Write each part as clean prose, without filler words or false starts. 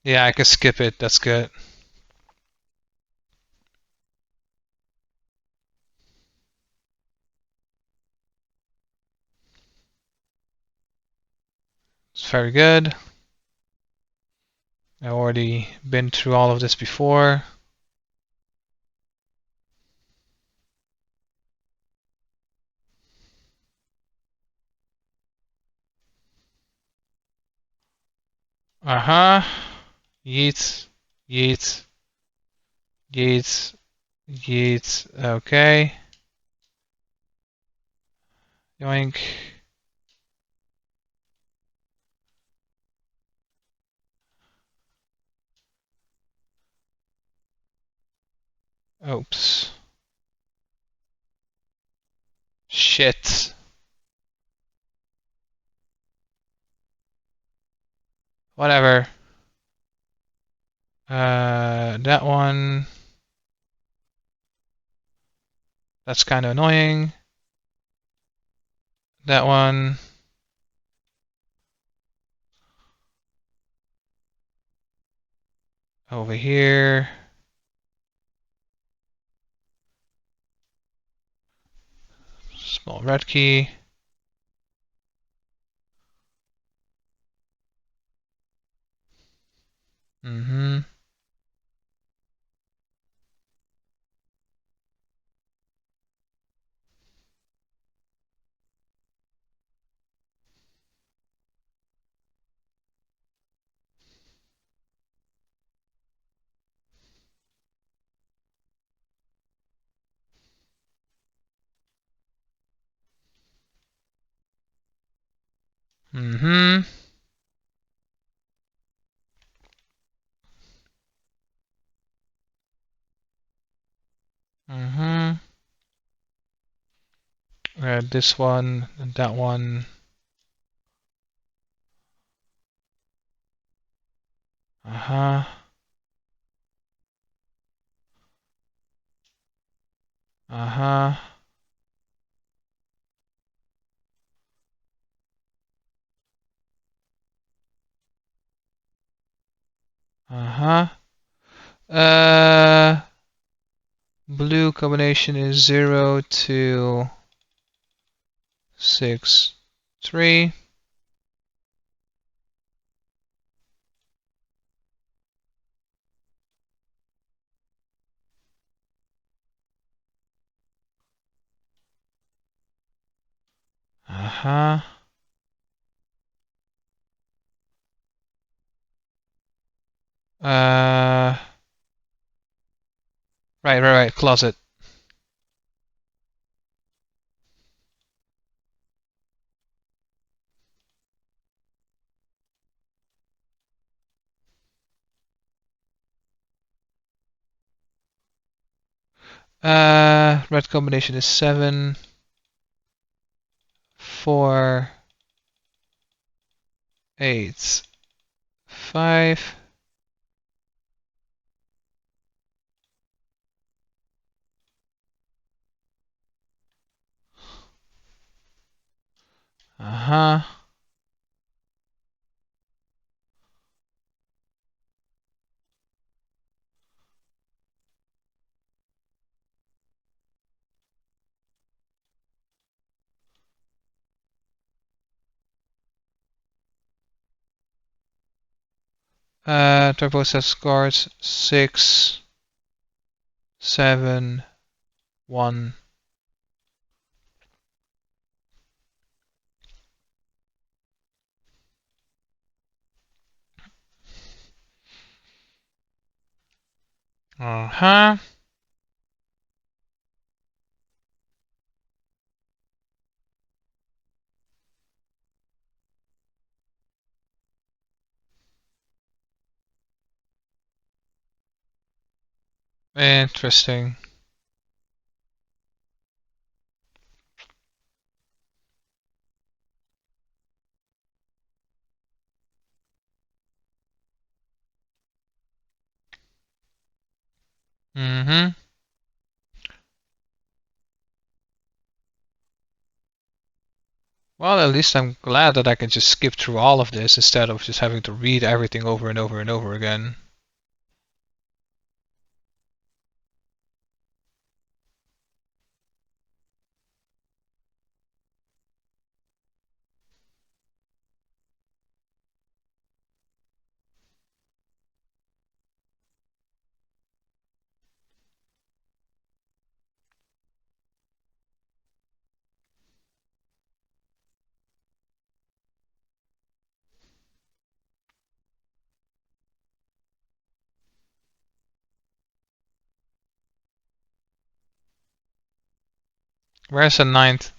Yeah, I could skip it. That's good. It's very good. I've already been through all of this before. Uh-huh. Yeet. Yeet. Yeet. Yeet. Okay. Yoink. Oops. Shit. Whatever. That one. That's kind of annoying. That one. Over here. Small red key. Mm-hmm. Mm-hmm. Mm-hmm. This one and that one. Uh-huh. Uh-huh. Uh-huh. Uh, Blue combination is 0 to 6, 3. Uh-huh. Right. Closet. Red combination is 7, 4, 8, 5. Uh-huh. Turbo set scores 6, 7, 1. Uh-huh. Interesting. Mm-hmm. Well, at least I'm glad that I can just skip through all of this instead of just having to read everything over and over and over again. Where's the ninth?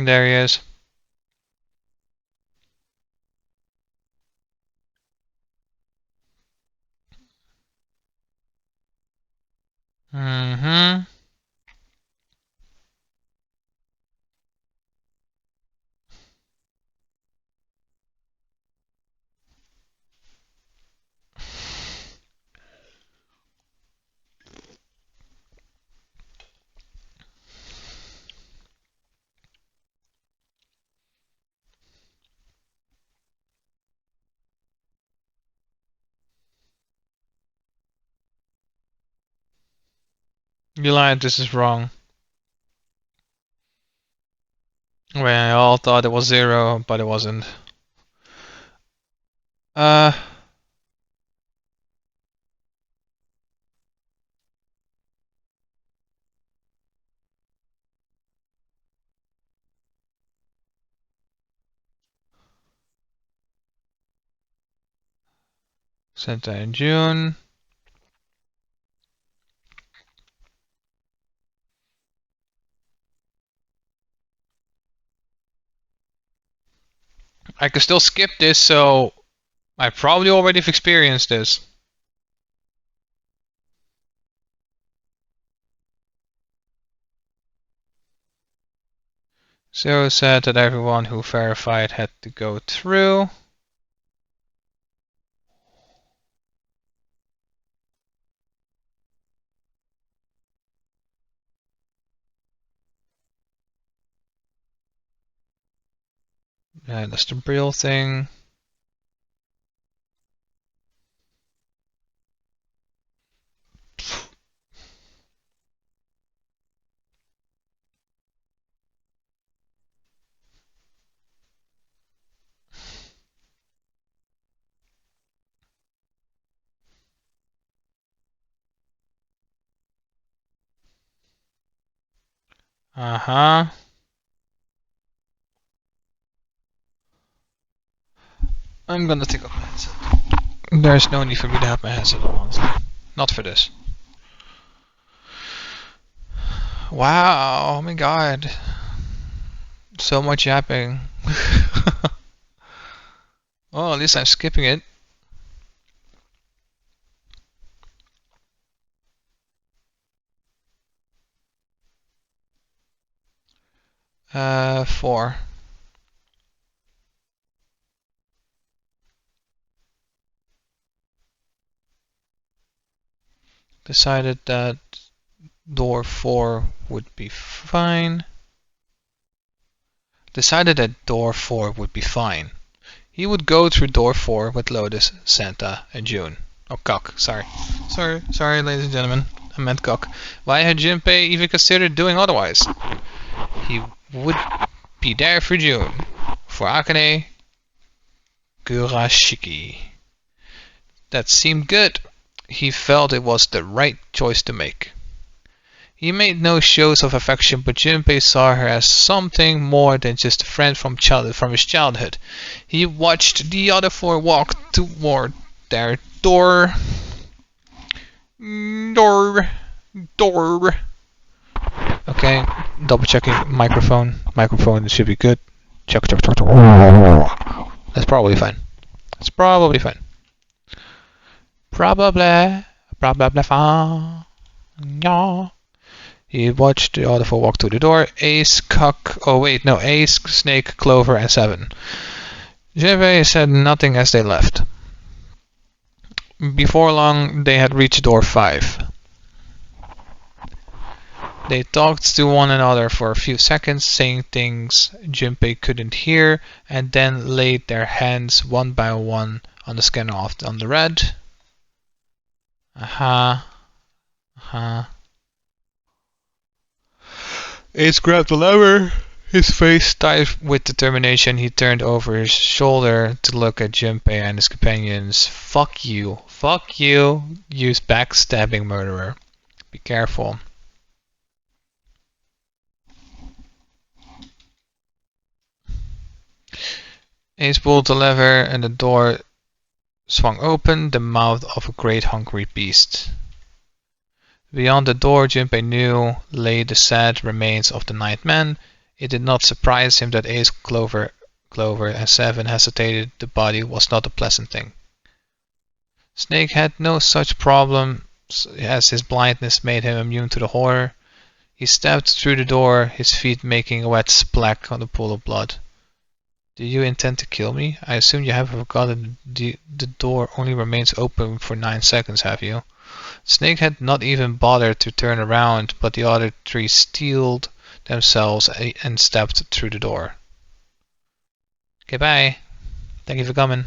There he is. Mm-hmm. You lied, this is wrong. We all thought it was 0, but it wasn't. Uh, Santa in June. I could still skip this, so I probably already have experienced this. So said that everyone who verified had to go through. And that's the Brill thing. Uh-huh. I'm gonna take off my headset. There's no need for me to have my headset on, honestly. Not for this. Wow, oh my god. So much yapping. Well, at least I'm skipping it. Four. Decided that door 4 would be fine. Decided that door 4 would be fine. He would go through door 4 with Lotus, Santa, and June. Oh, Cock. Sorry, ladies and gentlemen. I meant Cock. Why had Junpei even considered doing otherwise? He would be there for June. For Akane, Kurashiki. That seemed good. He felt it was the right choice to make. He made no shows of affection, but Junpei saw her as something more than just a friend from his childhood. He watched the other four walk toward their door. Door. Okay, double checking microphone. Microphone should be good. Check. That's probably fine. It's probably fine. Probably fine. Yeah. He watched the other four walk to the door. Ace, Snake, Clover, and 7. Junpei said nothing as they left. Before long, they had reached door 5. They talked to one another for a few seconds, saying things Junpei couldn't hear, and then laid their hands one by one on the scanner on the red. Ace grabbed the lever. His face tight with determination, he turned over his shoulder to look at Junpei and his companions. Fuck you, you backstabbing murderer. Be careful. Ace pulled the lever and the door swung open, the mouth of a great hungry beast. Beyond the door, Junpei knew, lay the sad remains of the ninth man. It did not surprise him that Ace, Clover, and 7 hesitated. The body was not a pleasant thing. Snake had no such problem, as his blindness made him immune to the horror. He stepped through the door, his feet making a wet splash on the pool of blood. Do you intend to kill me? I assume you have forgotten the door only remains open for 9 seconds, have you? Snake had not even bothered to turn around, but the other 3 steeled themselves and stepped through the door. Okay, bye. Thank you for coming.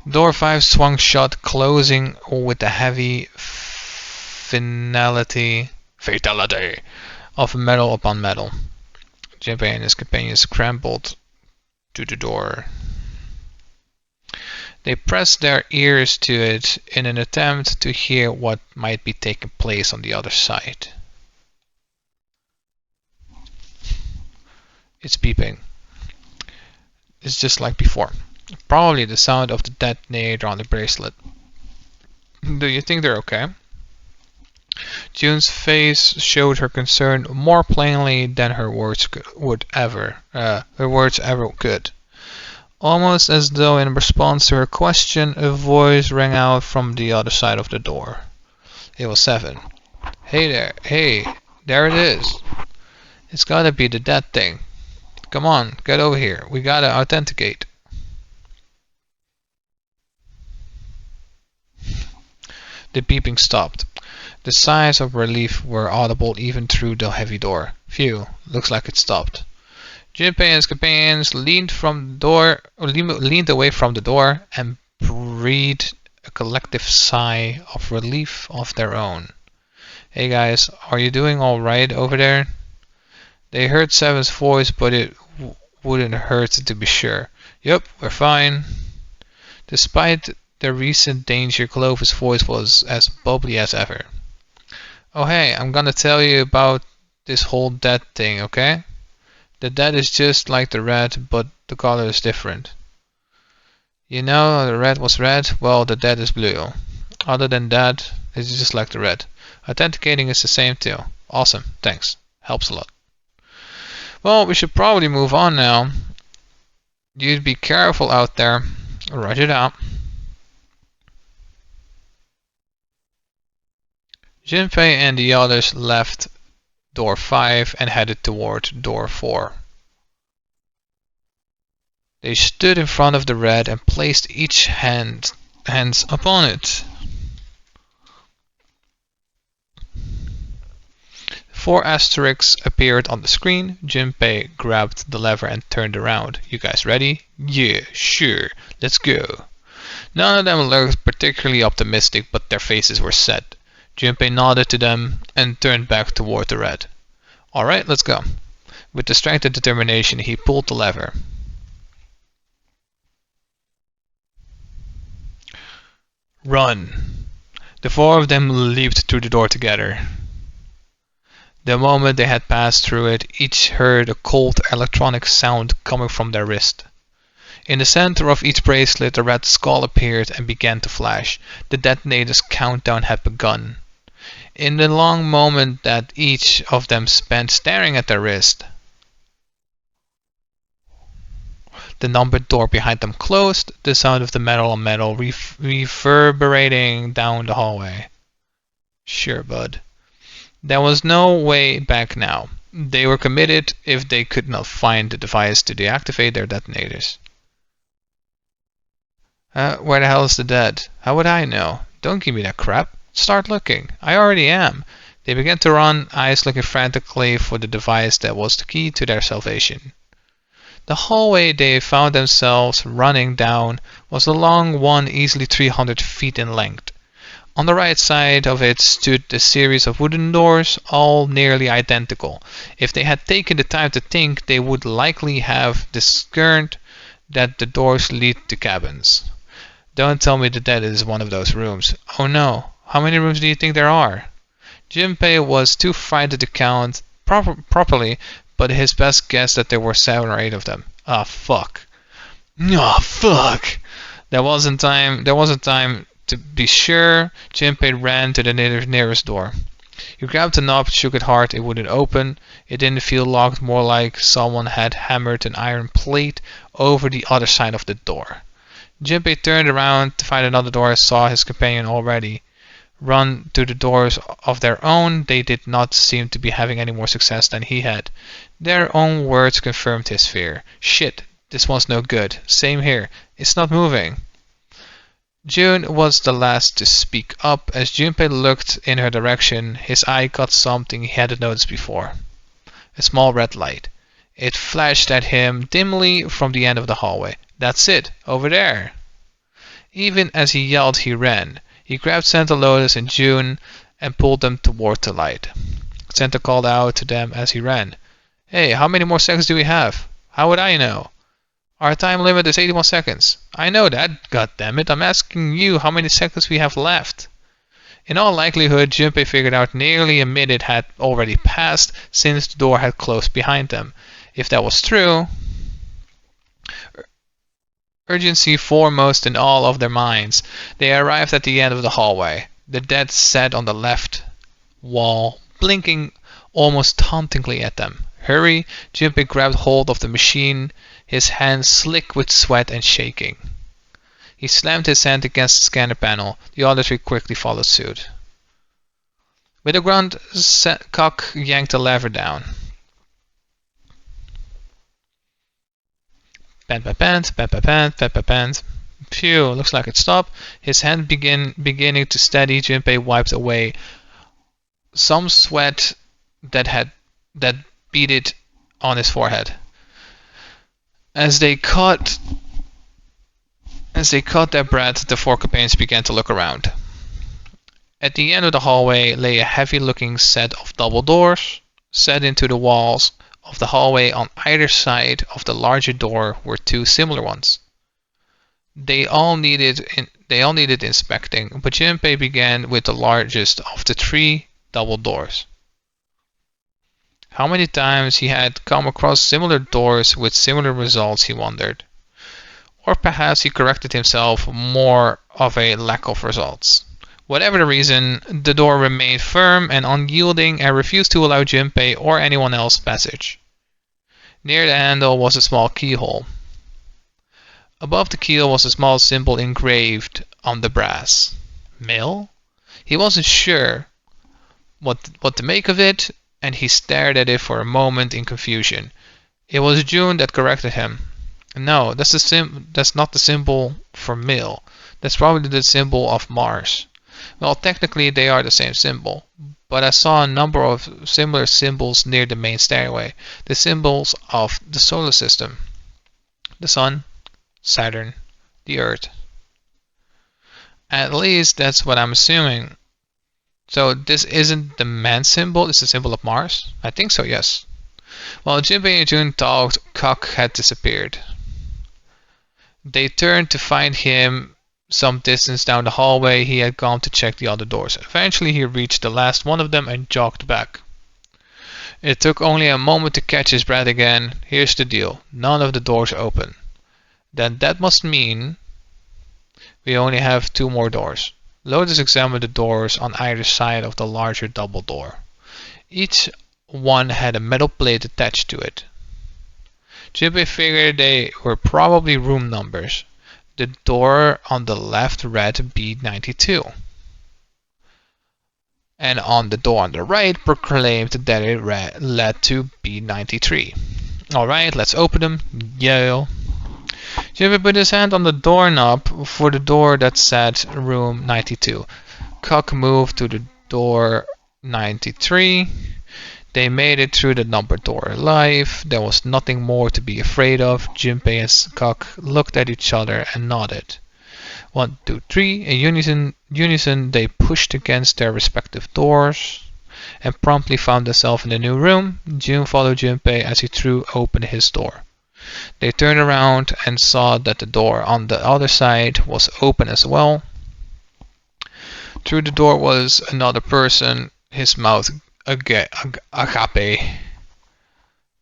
Door 5 swung shut, closing with the heavy fatality of metal upon metal. Junpei and his companions scrambled to the door. They pressed their ears to it in an attempt to hear what might be taking place on the other side. It's beeping. It's just like before. Probably the sound of the detonator on the bracelet. Do you think they're okay? June's face showed her concern more plainly than her words ever could. Almost as though in response to her question, a voice rang out from the other side of the door. It was 7. Hey, there it is. It's gotta be the dead thing. Come on, get over here. We gotta authenticate. The beeping stopped. The sighs of relief were audible even through the heavy door. Phew, looks like it stopped. Junpei and his companions leaned away from the door and breathed a collective sigh of relief of their own. Hey guys, are you doing alright over there? They heard 7's voice, but it wouldn't hurt to be sure. Yup, we're fine. Despite the recent danger, Clover's voice was as bubbly as ever. Oh hey, I'm gonna tell you about this whole dead thing, okay? The dead is just like the red, but the color is different. You know, the red was red, well, the dead is blue. Other than that, it's just like the red. Authenticating is the same too. Awesome, thanks. Helps a lot. Well, we should probably move on now. You'd be careful out there. Roger that. Junpei and the others left door 5 and headed toward door 4. They stood in front of the red and placed each hands upon it. 4 asterisks appeared on the screen. Junpei grabbed the lever and turned around. You guys ready? Yeah, sure. Let's go. None of them looked particularly optimistic, but their faces were set. Junpei nodded to them and turned back toward the red. Alright, let's go. With the strength and determination, he pulled the lever. Run. The four of them leaped through the door together. The moment they had passed through it, each heard a cold electronic sound coming from their wrist. In the center of each bracelet a red skull appeared and began to flash. The detonator's countdown had begun. In the long moment that each of them spent staring at their wrist, the numbered door behind them closed, the sound of the metal on metal reverberating down the hallway. Sure, bud. There was no way back now. They were committed if they could not find the device to deactivate their detonators. Where the hell is the dead? How would I know? Don't give me that crap. Start looking. I already am. They began to run, eyes looking frantically for the device that was the key to their salvation. The hallway they found themselves running down was a long one easily 300 feet in length. On the right side of it stood a series of wooden doors, all nearly identical. If they had taken the time to think, they would likely have discerned that the doors lead to cabins. Don't tell me that is one of those rooms. Oh no, how many rooms do you think there are? Junpei was too frightened to count properly, but his best guess that there were 7 or 8 of them. Ah, fuck. Ah, fuck. There wasn't time to be sure. Junpei ran to the nearest door. He grabbed the knob, shook it hard, it wouldn't open. It didn't feel locked, more like someone had hammered an iron plate over the other side of the door. Junpei turned around to find another door, saw his companion already run to the doors of their own. They did not seem to be having any more success than he had. Their own words confirmed his fear. Shit, this one's no good. Same here. It's not moving. June was the last to speak up. As Junpei looked in her direction, his eye caught something he hadn't noticed before. A small red light. It flashed at him dimly from the end of the hallway. That's it, over there. Even as he yelled, he ran. He grabbed Santa Lotus and June and pulled them toward the light. Santa called out to them as he ran. Hey, how many more seconds do we have? How would I know? Our time limit is 81 seconds. I know that, goddammit. I'm asking you how many seconds we have left. In all likelihood, Junpei figured out nearly a minute had already passed since the door had closed behind them. If that was true, urgency foremost in all of their minds, they arrived at the end of the hallway. The dead sat on the left wall, blinking almost tauntingly at them. Hurry! Junpei grabbed hold of the machine, his hands slick with sweat and shaking. He slammed his hand against the scanner panel. The other 3 quickly followed suit. With a grunt, Cock yanked the lever down. Bend by bend, bend by bend, bend by bend. Phew, looks like it stopped. His hand beginning to steady, Junpei wiped away some sweat that beaded on his forehead. As they caught their breath, the 4 companions began to look around. At the end of the hallway lay a heavy-looking set of double doors. Set into the walls of the hallway on either side of the larger door were 2 similar ones. They all needed inspecting, but Junpei began with the largest of the 3 double doors. How many times he had come across similar doors with similar results, he wondered. Or perhaps he corrected himself, more of a lack of results. Whatever the reason, the door remained firm and unyielding and refused to allow Junpei or anyone else passage. Near the handle was a small keyhole. Above the keel was a small symbol engraved on the brass. Mail? He wasn't sure what to make of it, and he stared at it for a moment in confusion. It was June that corrected him. No, that's not the symbol for mail. That's probably the symbol of Mars. Well, technically they are the same symbol, but I saw a number of similar symbols near the main stairway, the symbols of the solar system. The Sun, Saturn, the Earth. At least that's what I'm assuming. So this isn't the man symbol, it's the symbol of Mars? I think so, yes. While Junpei and June talked, Cock had disappeared. They turned to find him Some distance down the hallway, he had gone to check the other doors. Eventually, he reached the last one of them and jogged back. It took only a moment to catch his breath again. Here's the deal. None of the doors open. Then that must mean we only have 2 more doors. Lotus examined the doors on either side of the larger double door. Each one had a metal plate attached to it. Junpei figured they were probably room numbers. The door on the left read B92. And on the door on the right proclaimed that it led to B93. Alright, let's open them. Yo. Junpei put his hand on the doorknob for the door that said room 92. Cock moved to the door 93. They made it through the numbered door alive. There was nothing more to be afraid of. Junpei and Cock looked at each other and nodded. 1, 2, 3. In unison, they pushed against their respective doors and promptly found themselves in a new room. June followed Junpei as he threw open his door. They turned around and saw that the door on the other side was open as well. Through the door was another person, his mouth agape.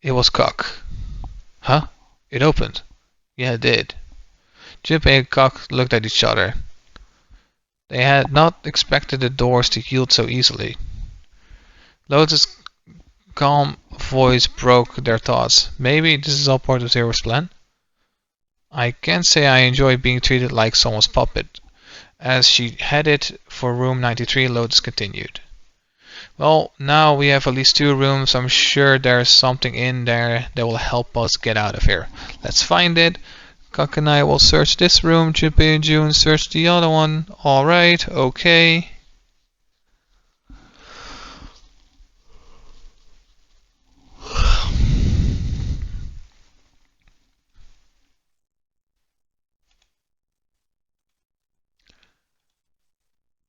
It was Cock. Huh? It opened. Yeah, it did. Junpei and Cock looked at each other. They had not expected the doors to yield so easily. Lotus' calm voice broke their thoughts. Maybe this is all part of Zero's plan? I can't say I enjoy being treated like someone's puppet. As she headed for room 93, Lotus continued. Well, now we have at least 2 rooms. I'm sure there's something in there that will help us get out of here. Let's find it. Cock and I will search this room. Junpei and June search the other one. Alright, okay.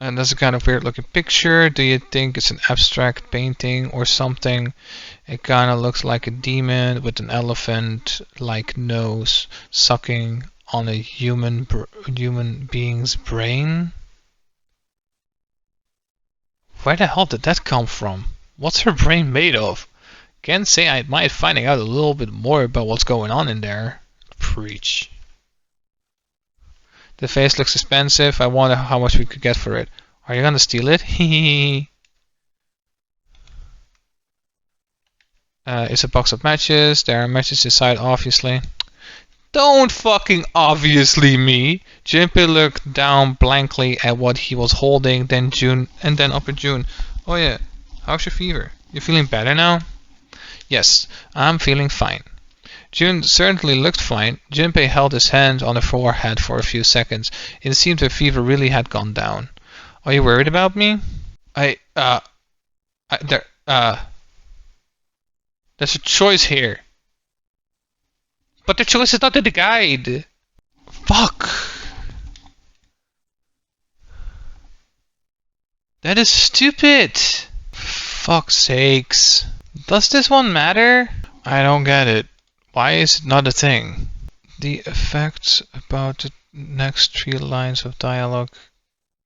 And that's a kind of weird looking picture. Do you think it's an abstract painting or something? It kind of looks like a demon with an elephant like nose sucking on a human being's brain. Where the hell did that come from? What's her brain made of? Can't say I might finding out a little bit more about what's going on in there. Preach. The face looks expensive. I wonder how much we could get for it. Are you gonna steal it? Hehehe. It's a box of matches. There are matches inside, obviously. Don't fucking obviously me. Junpei looked down blankly at what he was holding, then up at June. Oh yeah, how's your fever? You feeling better now? Yes, I'm feeling fine. June certainly looked fine. Junpei held his hand on her forehead for a few seconds. It seemed her fever really had gone down. Are you worried about me? There's a choice here. But the choice is not in the guide. Fuck. That is stupid. Fuck's sakes. Does this one matter? I don't get it. Why is it not a thing? The effects about the next 3 lines of dialogue,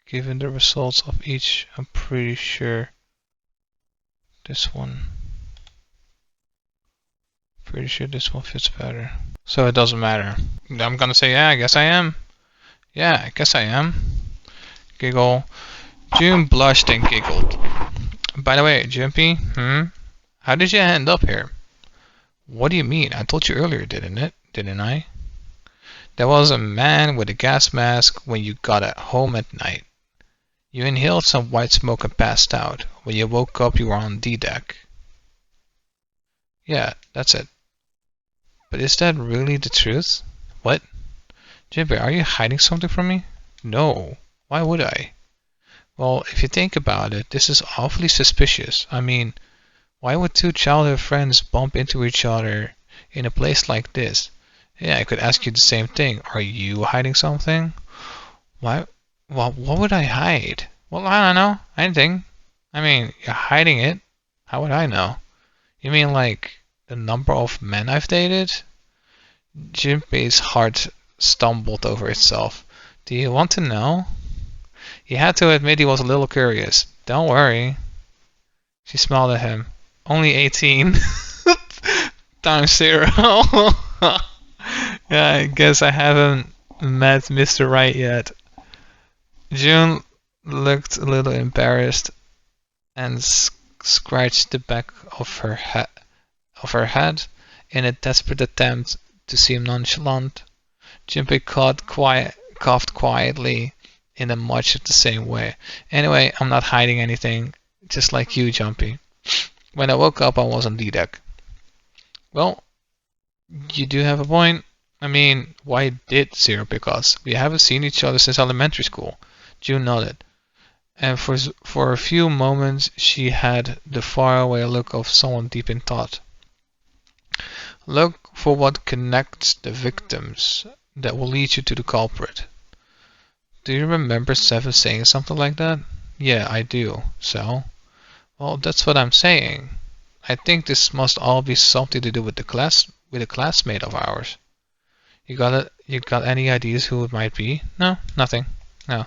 given the results of each, I'm pretty sure this one. Pretty sure this one fits better. So it doesn't matter. I'm gonna say, yeah, I guess I am. Yeah, I guess I am. Giggle. June blushed and giggled. By the way, Junpei, how did you end up here? What do you mean? I told you earlier, didn't I? There was a man with a gas mask when you got at home at night. You inhaled some white smoke and passed out. When you woke up, you were on D-deck. Yeah, that's it. But is that really the truth? What? Junpei, are you hiding something from me? No. Why would I? Well, if you think about it, this is awfully suspicious. I mean, why would 2 childhood friends bump into each other in a place like this? Yeah, I could ask you the same thing. Are you hiding something? Why? Well, what would I hide? Well, I don't know. Anything. I mean, you're hiding it. How would I know? You mean like the number of men I've dated? Junpei's heart stumbled over itself. Do you want to know? He had to admit he was a little curious. Don't worry. She smiled at him. Only 18 times 0. Yeah, I guess I haven't met Mr. Right yet. June looked a little embarrassed and scratched the back of her head in a desperate attempt to seem nonchalant. Junpei coughed quietly in a much the same way. Anyway, I'm not hiding anything, just like you, Jumpy. When I woke up, I was on D-Deck. Well, you do have a point. I mean, why did Zero pick us? We haven't seen each other since elementary school. June nodded, and for a few moments she had the faraway look of someone deep in thought. Look for what connects the victims that will lead you to the culprit. Do you remember Seven saying something like that? Yeah, I do. So? Well, that's what I'm saying. I think this must all be something to do with a classmate of ours. You got any ideas who it might be? No, nothing. No.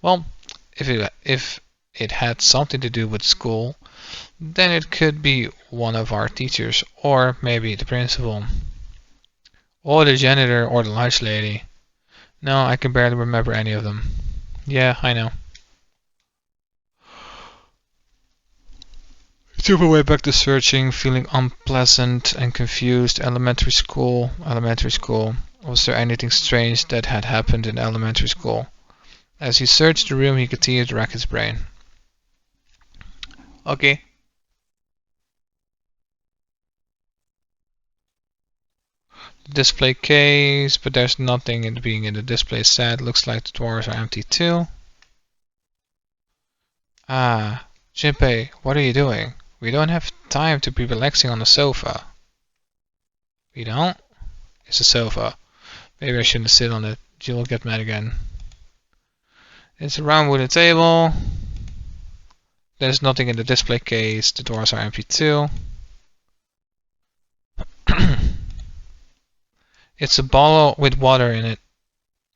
Well, if it had something to do with school, then it could be one of our teachers, or maybe the principal, or the janitor, or the lunch lady. No, I can barely remember any of them. Yeah, I know. He took my way back to searching, feeling unpleasant and confused. Elementary school. Was there anything strange that had happened in elementary school? As he searched the room, he continued to rack his brain. Okay. Display case, but there's nothing in being in the display set. Looks like the drawers are empty too. Ah, Jinpei, what are you doing? We don't have time to be relaxing on the sofa. We don't? It's a sofa. Maybe I shouldn't sit on it. Jill will get mad again. It's a round wooden table. There's nothing in the display case. The doors are empty too. It's a bottle with water in it.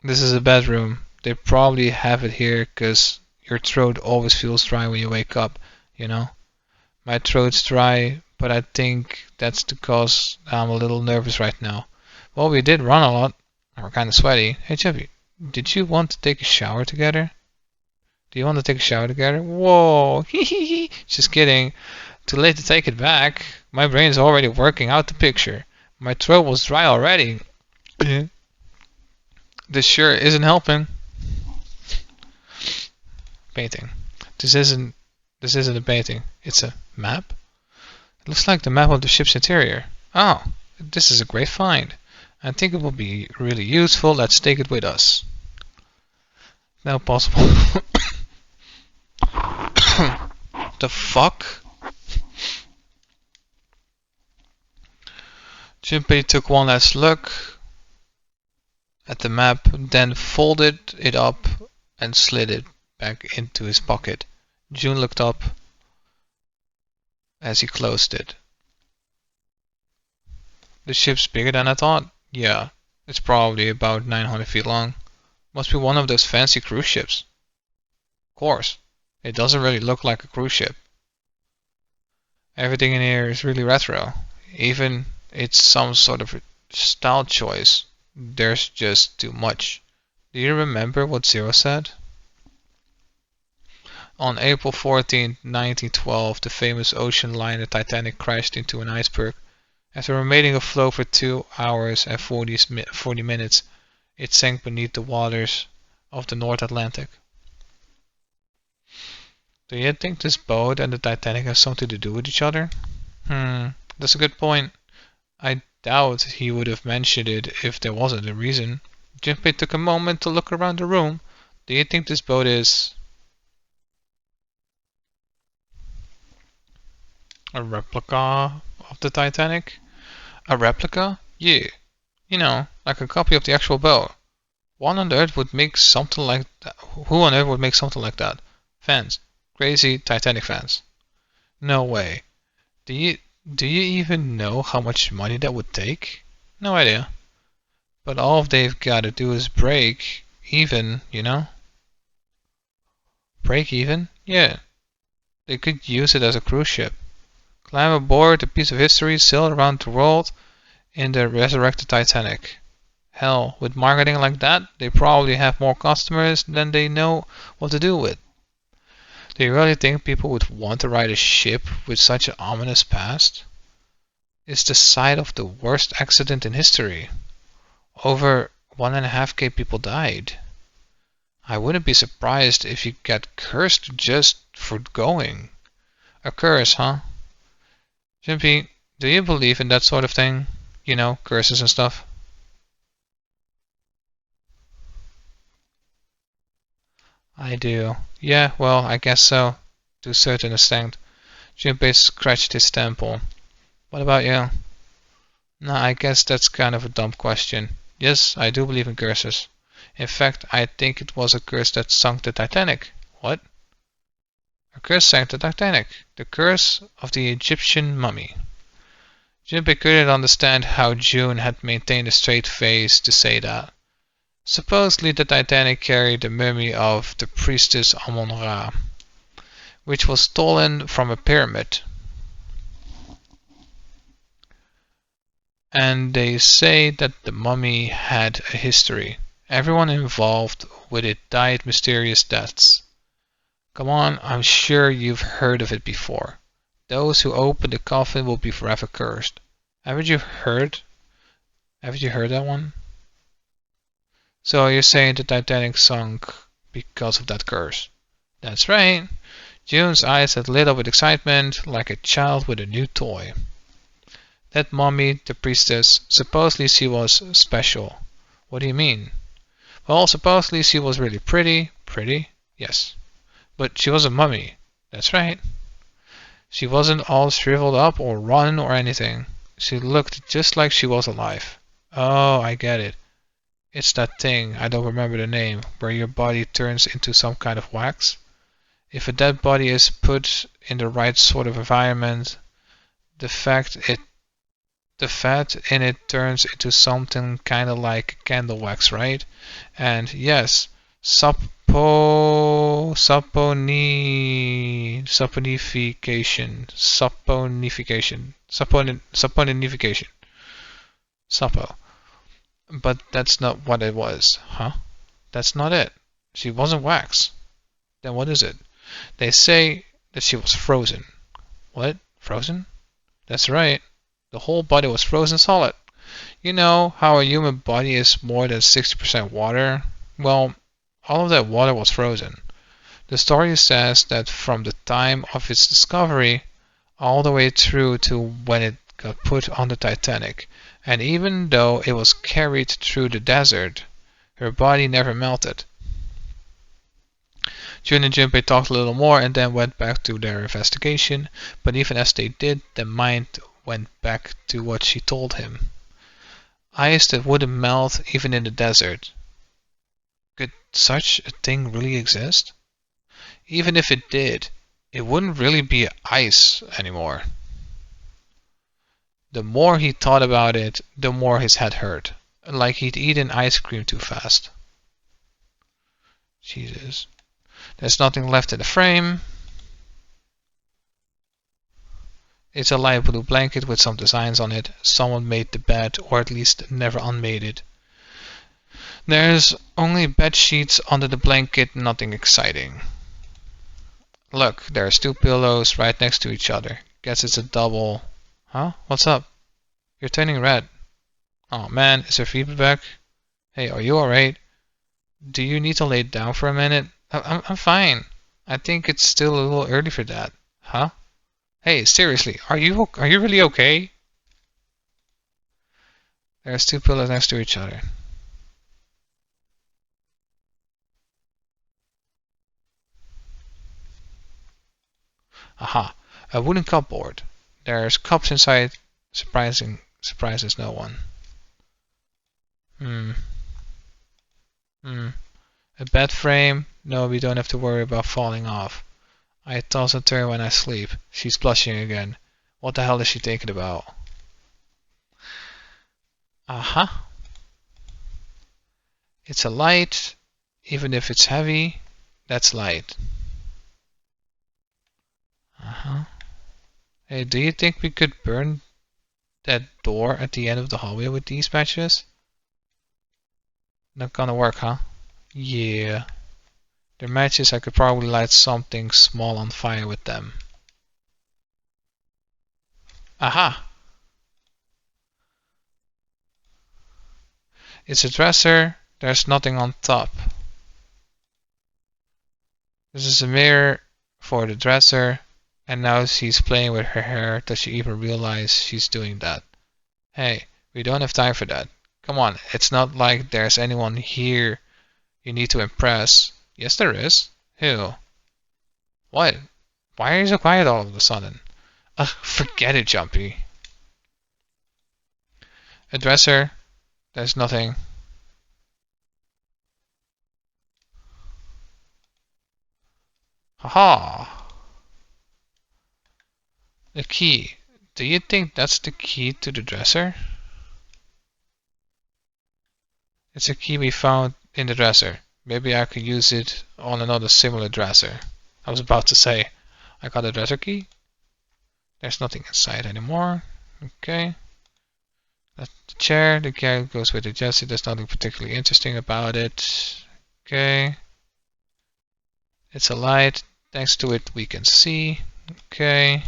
This is a bedroom. They probably have it here because your throat always feels dry when you wake up, you know? My throat's dry, but I think that's because I'm a little nervous right now. Well, we did run a lot. We're kind of sweaty. Hey, Chevy, did you want to take a shower together? Do you want to take a shower together? Whoa, just kidding. Too late to take it back. My brain's already working out the picture. My throat was dry already. This sure isn't helping. Painting. This isn't a painting. It's a map. It looks like the map of the ship's interior. Oh, this is a great find. I think it will be really useful. Let's take it with us. Now possible. The fuck? Junpei took one last look at the map, then folded it up and slid it back into his pocket. June looked up as he closed it. The ship's bigger than I thought. Yeah, it's probably about 900 feet long. Must be one of those fancy cruise ships. Of course, it doesn't really look like a cruise ship. Everything in here is really retro. Even it's some sort of style choice. There's just too much. Do you remember what Zero said? On April 14, 1912, the famous ocean liner Titanic crashed into an iceberg. After remaining afloat for 2 hours and 40 minutes, it sank beneath the waters of the North Atlantic. Do you think this boat and the Titanic have something to do with each other? That's a good point. I doubt he would have mentioned it if there wasn't a reason. Junpei took a moment to look around the room. Do you think this boat is a replica of the Titanic? A replica? Yeah. You know, like a copy of the actual boat. What on earth would make something like that? Who on earth would make something like that? Fans. Crazy Titanic fans. No way. Do you even know how much money that would take? No idea. But all they've got to do is break even, you know? Break even? Yeah. They could use it as a cruise ship. Climb aboard a piece of history, sail around the world in the resurrected Titanic. Hell, with marketing like that, they probably have more customers than they know what to do with. Do you really think people would want to ride a ship with such an ominous past? It's the site of the worst accident in history. Over 1.5K people died. I wouldn't be surprised if you get cursed just for going. A curse, huh? Jimpy, do you believe in that sort of thing? You know, curses and stuff? I do. Yeah, well, I guess so. To a certain extent. Jimpy scratched his temple. What about you? No, I guess that's kind of a dumb question. Yes, I do believe in curses. In fact, I think it was a curse that sunk the Titanic. What? A curse sank the Titanic. The curse of the Egyptian mummy. Junpei couldn't understand how June had maintained a straight face to say that. Supposedly the Titanic carried the mummy of the priestess Amon-Ra, which was stolen from a pyramid. And they say that the mummy had a history. Everyone involved with it died mysterious deaths. Come on, I'm sure you've heard of it before. Those who open the coffin will be forever cursed. Haven't you heard? Haven't you heard that one? So you're saying the Titanic sunk because of that curse? That's right. June's eyes had lit up with excitement, like a child with a new toy. That mummy, the priestess, supposedly she was special. What do you mean? Well, supposedly she was really pretty. Pretty? Yes. But she was a mummy. That's right. She wasn't all shriveled up or rotten or anything. She looked just like she was alive. Oh, I get it. It's that thing, I don't remember the name, where your body turns into some kind of wax. If a dead body is put in the right sort of environment, the fat in it turns into something kinda like candle wax, right? And yes, saponification. Sapo. But that's not what it was, huh? That's not it. She wasn't wax. Then what is it? They say that she was frozen. What? Frozen? That's right. The whole body was frozen solid. You know how a human body is more than 60% water? Well, all of that water was frozen. The story says that from the time of its discovery all the way through to when it got put on the Titanic, and even though it was carried through the desert, her body never melted. June and Junpei talked a little more and then went back to their investigation, but even as they did, their mind went back to what she told him. Ice that wouldn't melt even in the desert. Could such a thing really exist? Even if it did, it wouldn't really be ice anymore. The more he thought about it, the more his head hurt, like he'd eaten ice cream too fast. Jesus. There's nothing left in the frame. It's a light blue blanket with some designs on it. Someone made the bed, or at least never unmade it. There's only bed sheets under the blanket, nothing exciting. Look, there's two pillows right next to each other. Guess it's a double. Huh? What's up? You're turning red. Oh man, is your fever back? Hey, are you alright? Do you need to lay down for a minute? I'm fine. I think it's still a little early for that. Huh? Hey, seriously, are you really okay? There's two pillows next to each other. Aha, a wooden cupboard. There's cups inside. Surprises no one. A bed frame? No, we don't have to worry about falling off. I toss and turn when I sleep. She's blushing again. What the hell is she thinking about? Aha. It's a light. Even if it's heavy, that's light. Hey, do you think we could burn that door at the end of the hallway with these matches? Not gonna work, huh? Yeah. They're matches, I could probably light something small on fire with them. Aha! It's a dresser, there's nothing on top. This is a mirror for the dresser, and now she's playing with her hair. Does she even realize she's doing that? Hey, we don't have time for that. Come on, it's not like there's anyone here you need to impress. Yes, there is. Who? What? Why are you so quiet all of a sudden? Ugh, forget it, Jumpy. A dresser. There's nothing. Haha. The key. Do you think that's the key to the dresser? It's a key we found in the dresser. Maybe I could use it on another similar dresser. I was about to say, I got a dresser key. There's nothing inside anymore. Okay. That's the chair. The chair goes with the Jesse. There's nothing particularly interesting about it. Okay. It's a light. Thanks to it we can see. Okay.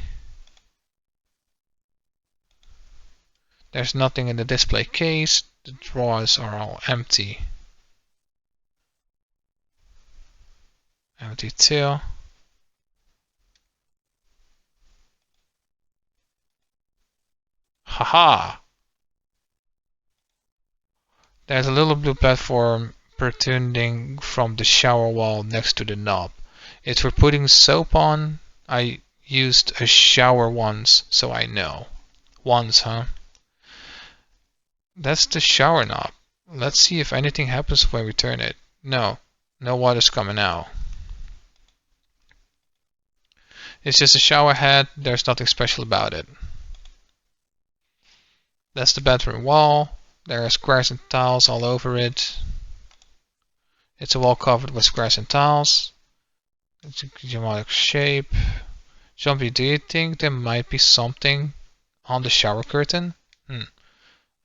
There's nothing in the display case. The drawers are all empty. Empty too. Haha! There's a little blue platform protruding from the shower wall next to the knob. It's for putting soap on. I used a shower once, so I know. Once, huh? That's the shower knob. Let's see if anything happens when we turn it. No, no water's coming out. It's just a shower head, there's nothing special about it. That's the bedroom wall. There are squares and tiles all over it. It's a wall covered with squares and tiles. It's a geometric shape. Jumpy, do you think there might be something on the shower curtain?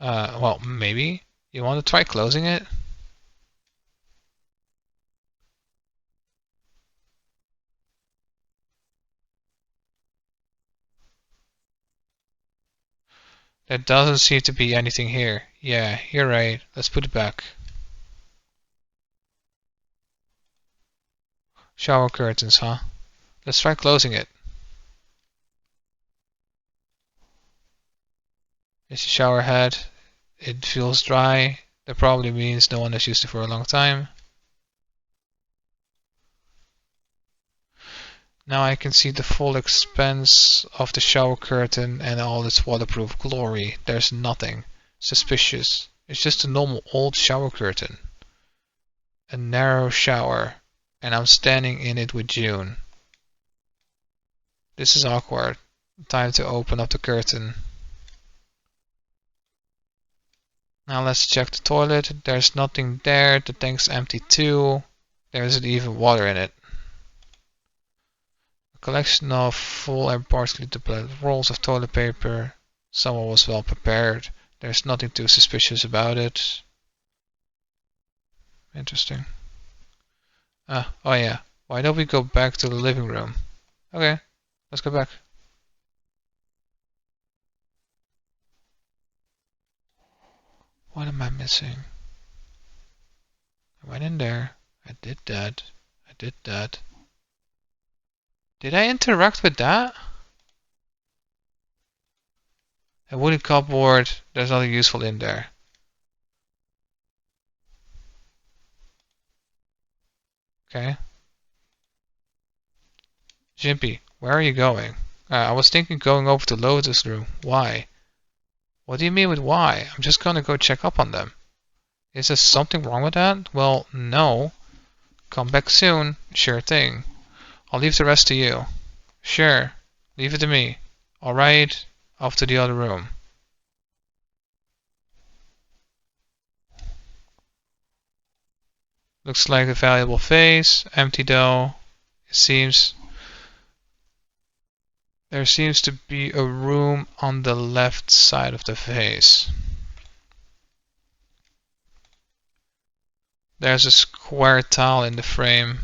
Well, maybe. You want to try closing it? There doesn't seem to be anything here. Yeah, you're right. Let's put it back. Shower curtains, huh? Let's try closing it. It's a shower head. It feels dry. That probably means no one has used it for a long time. Now I can see the full expanse of the shower curtain and all its waterproof glory. There's nothing suspicious. It's just a normal old shower curtain. A narrow shower. And I'm standing in it with June. This is awkward. Time to open up the curtain. Now let's check the toilet. There's nothing there. The tank's empty too. There isn't even water in it. A collection of full and partially depleted rolls of toilet paper. Someone was well prepared. There's nothing too suspicious about it. Interesting. Oh yeah. Why don't we go back to the living room? Okay, let's go back. What am I missing? I went in there. I did that. I did that. Did I interact with that? A wooden cupboard. There's nothing useful in there. Okay. Jimpy, where are you going? I was thinking going over to Lotus' room. Why? What do you mean with why? I'm just gonna go check up on them. Is there something wrong with that? Well, no. Come back soon. Sure thing. I'll leave the rest to you. Sure. Leave it to me. Alright. Off to the other room. Looks like a valuable vase. Empty though. There seems to be a room on the left side of the vase. There's a square tile in the frame.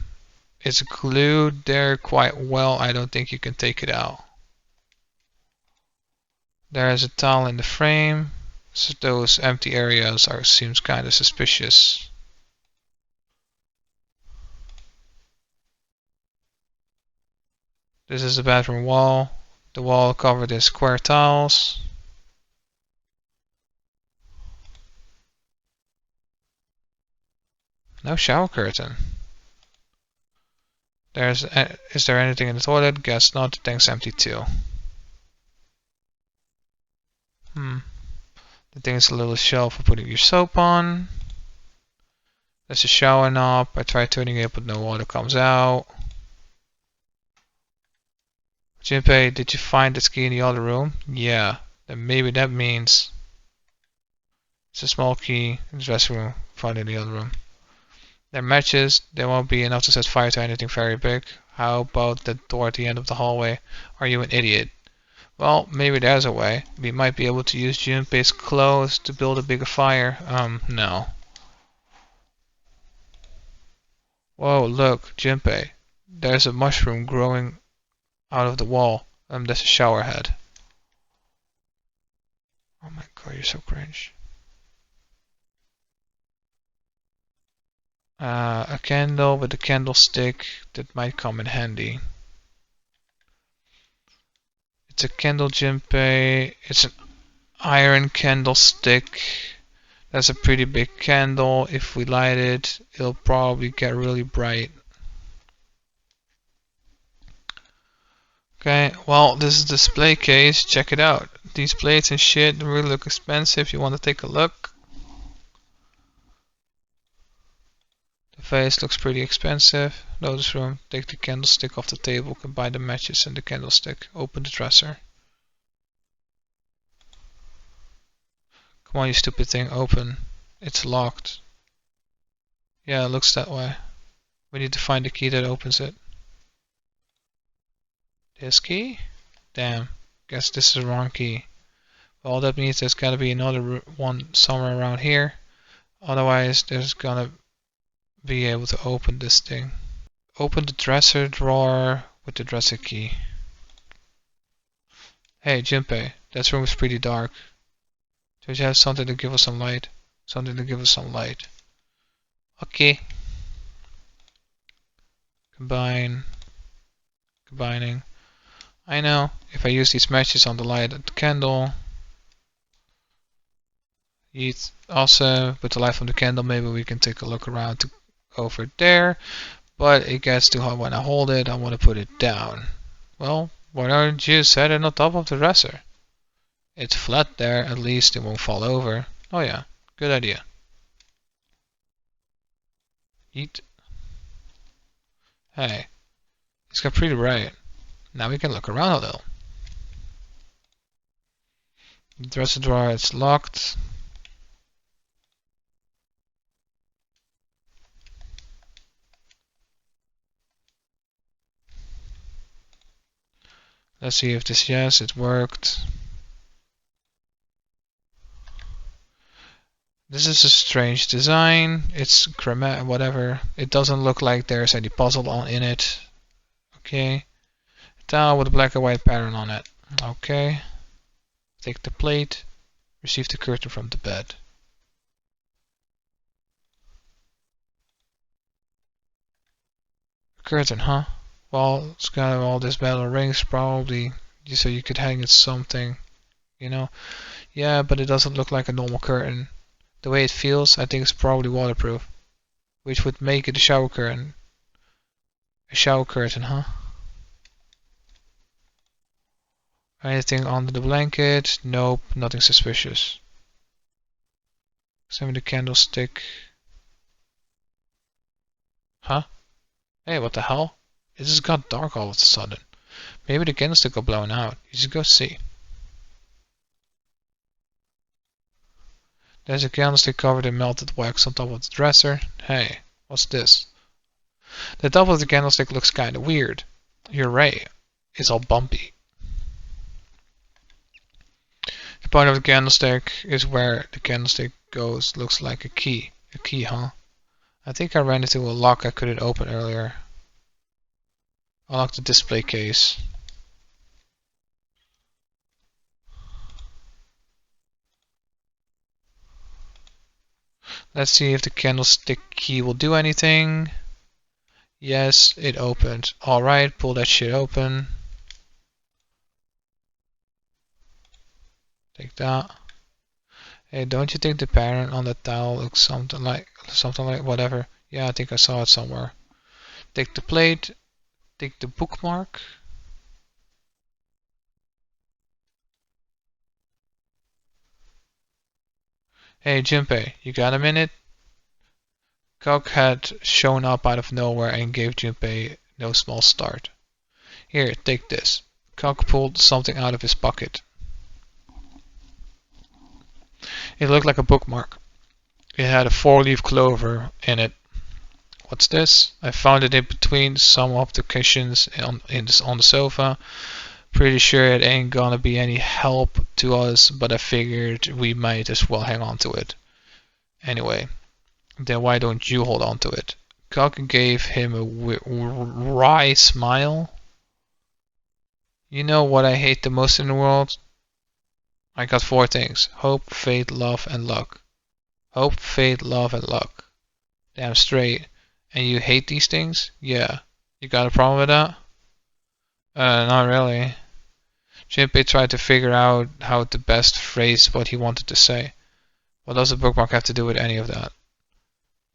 It's glued there quite well. I don't think you can take it out. There's a tile in the frame. So those empty areas seems kind of suspicious. This is the bathroom wall. The wall covered in square tiles. No shower curtain. Is there anything in the toilet? Guess not. The tank's empty too. The thing's a little shelf for putting your soap on. There's a shower knob. I tried turning it, but no water comes out. Jinpei, did you find the key in the other room? Yeah. Then maybe that means it's a small key in the dressing room found in the other room. There are matches. There won't be enough to set fire to anything very big. How about the door at the end of the hallway? Are you an idiot? Well, maybe there's a way. We might be able to use Junpei's clothes to build a bigger fire. No. Whoa, look, Junpei. There's a mushroom growing out of the wall. There's a shower head. Oh my god, you're so cringe. A candle with a candlestick that might come in handy. It's a candle, Jinpei. It's an iron candlestick. That's a pretty big candle. If we light it, it'll probably get really bright. Okay, well, this is the display case. Check it out. These plates and shit really look expensive. You want to take a look? The vase looks pretty expensive. Notice room. Take the candlestick off the table. Combine the matches and the candlestick. Open the dresser. Come on, you stupid thing. Open. It's locked. Yeah, it looks that way. We need to find the key that opens it. This key? Damn. Guess this is the wrong key. Well, that means there's gotta be another one somewhere around here. Otherwise, there's gonna be able to open this thing. Open the dresser drawer with the dresser key. Hey, Jinpei, that room is pretty dark. Don't you have something to give us some light? Something to give us some light. Okay. Combining. I know, if I use these matches on the light of the candle. Also, with the light from the candle, maybe we can take a look around over there. But it gets too hot when I hold it. I want to put it down. Well, why don't you set it on top of the dresser? It's flat there, at least it won't fall over. Oh yeah, good idea. Eat. Hey, it's got pretty bright. Now we can look around a little. The dresser drawer is locked. Let's see if this, yes, it worked. This is a strange design. It's chromatic, whatever. It doesn't look like there's any puzzle in it. Okay. Tile with a black and white pattern on it. Okay. Take the plate. Receive the curtain from the bed. Curtain, huh? Well, it's got all this metal rings, probably, so you could hang it something, you know? Yeah, but it doesn't look like a normal curtain. The way it feels, I think it's probably waterproof, which would make it a shower curtain. A shower curtain, huh? Anything under the blanket? Nope, nothing suspicious. Examine the candlestick. Huh? Hey, what the hell? It just got dark all of a sudden. Maybe the candlestick got blown out. You just go see. There's a candlestick covered in melted wax on top of the dresser. Hey, What's this? The top of the candlestick looks kinda weird. You're right. It's all bumpy. The point of the candlestick is where the candlestick goes. Looks like a key. A key, huh? I think I ran into a lock I couldn't open earlier. Unlock the display case. Let's see if the candlestick key will do anything. Yes, it opened. Alright, pull that shit open. Take that. Hey, don't you think the pattern on the towel looks something like whatever? Yeah, I think I saw it somewhere. Take the plate. Take the bookmark. Hey, Junpei, you got a minute? Cock had shown up out of nowhere and gave Junpei no small start. Here, take this. Cock pulled something out of his pocket. It looked like a bookmark. It had a 4-leaf clover in it. What's this? I found it in between some of the cushions on the sofa. Pretty sure it ain't gonna be any help to us, but I figured we might as well hang on to it. Anyway, then why don't you hold on to it? Cock gave him a wry smile. You know what I hate the most in the world? I got 4 things. Hope, faith, love, and luck. Hope, faith, love, and luck. Damn straight. And you hate these things? Yeah. You got a problem with that? Not really. Junpei tried to figure out how to best phrase what he wanted to say. What does a bookmark have to do with any of that?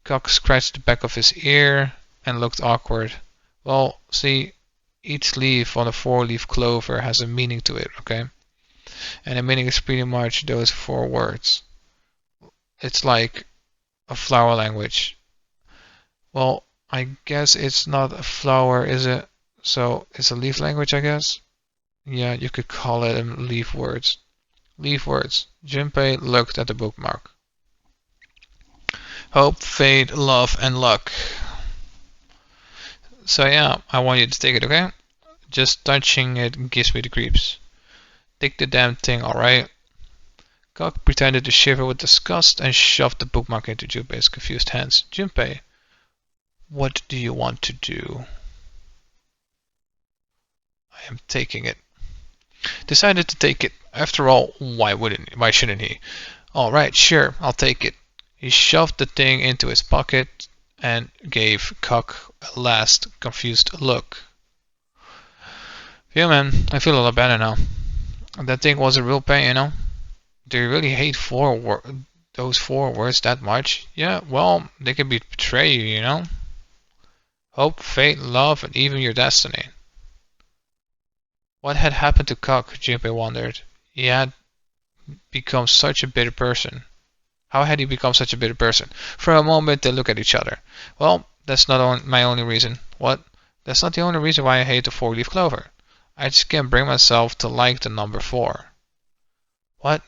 Cock scratched the back of his ear and looked awkward. Well, see, each leaf on a 4-leaf clover has a meaning to it, okay? And the meaning is pretty much those 4 words. It's like a flower language. Well, I guess it's not a flower, is it? So it's a leaf language, I guess? Yeah, you could call it leaf words. Leaf words. Junpei looked at the bookmark. Hope, fate, love, and luck. So yeah, I want you to take it, okay? Just touching it gives me the creeps. Take the damn thing, alright? Cock pretended to shiver with disgust and shoved the bookmark into Junpei's confused hands. Junpei, what do you want to do? I am taking it. Decided to take it. After all, why shouldn't he? Alright, sure, I'll take it. He shoved the thing into his pocket and gave Cock a last confused look. Yeah, man, I feel a lot better now. That thing was a real pain, you know? Do you really hate those 4 words that much? Yeah, well, they can betray you, you know? Hope, fate, love, and even your destiny. What had happened to Cock? Junpei wondered. He had become such a bitter person. How had he become such a bitter person? For a moment they look at each other. Well, that's not my only reason. What? That's not the only reason why I hate the 4-leaf clover. I just can't bring myself to like the number 4. What?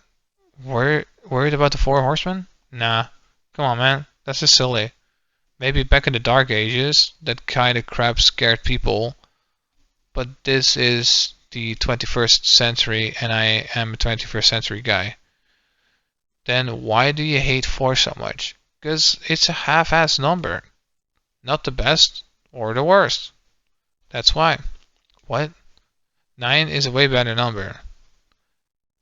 Worried about the 4 horsemen? Nah. Come on, man. That's just silly. Maybe back in the Dark Ages, that kind of crap scared people. But this is the 21st century, and I am a 21st century guy. Then why do you hate 4 so much? Because it's a half-assed number. Not the best or the worst. That's why. What? 9 is a way better number.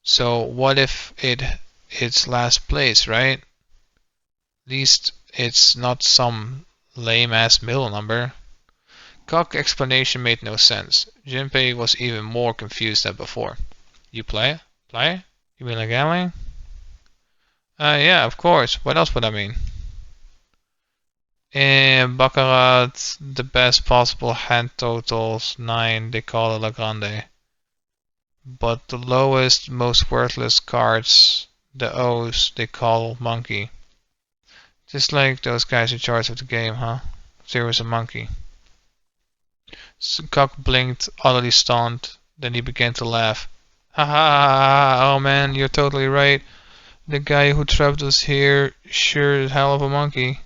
So what if it's last place, right? At least it's not some lame-ass middle number. Cock's explanation made no sense. Junpei was even more confused than before. You play? Play? You mean like gambling? Yeah, of course. What else would I mean? In Baccarat, the best possible hand totals 9, they call it La Grande. But the lowest, most worthless cards, the O's, they call monkey. Just like those guys in charge of the game, huh? Zero's a monkey. Cock blinked, utterly stunned, then he began to laugh. Ha ha ha, oh man, you're totally right. The guy who trapped us here sure is hell of a monkey.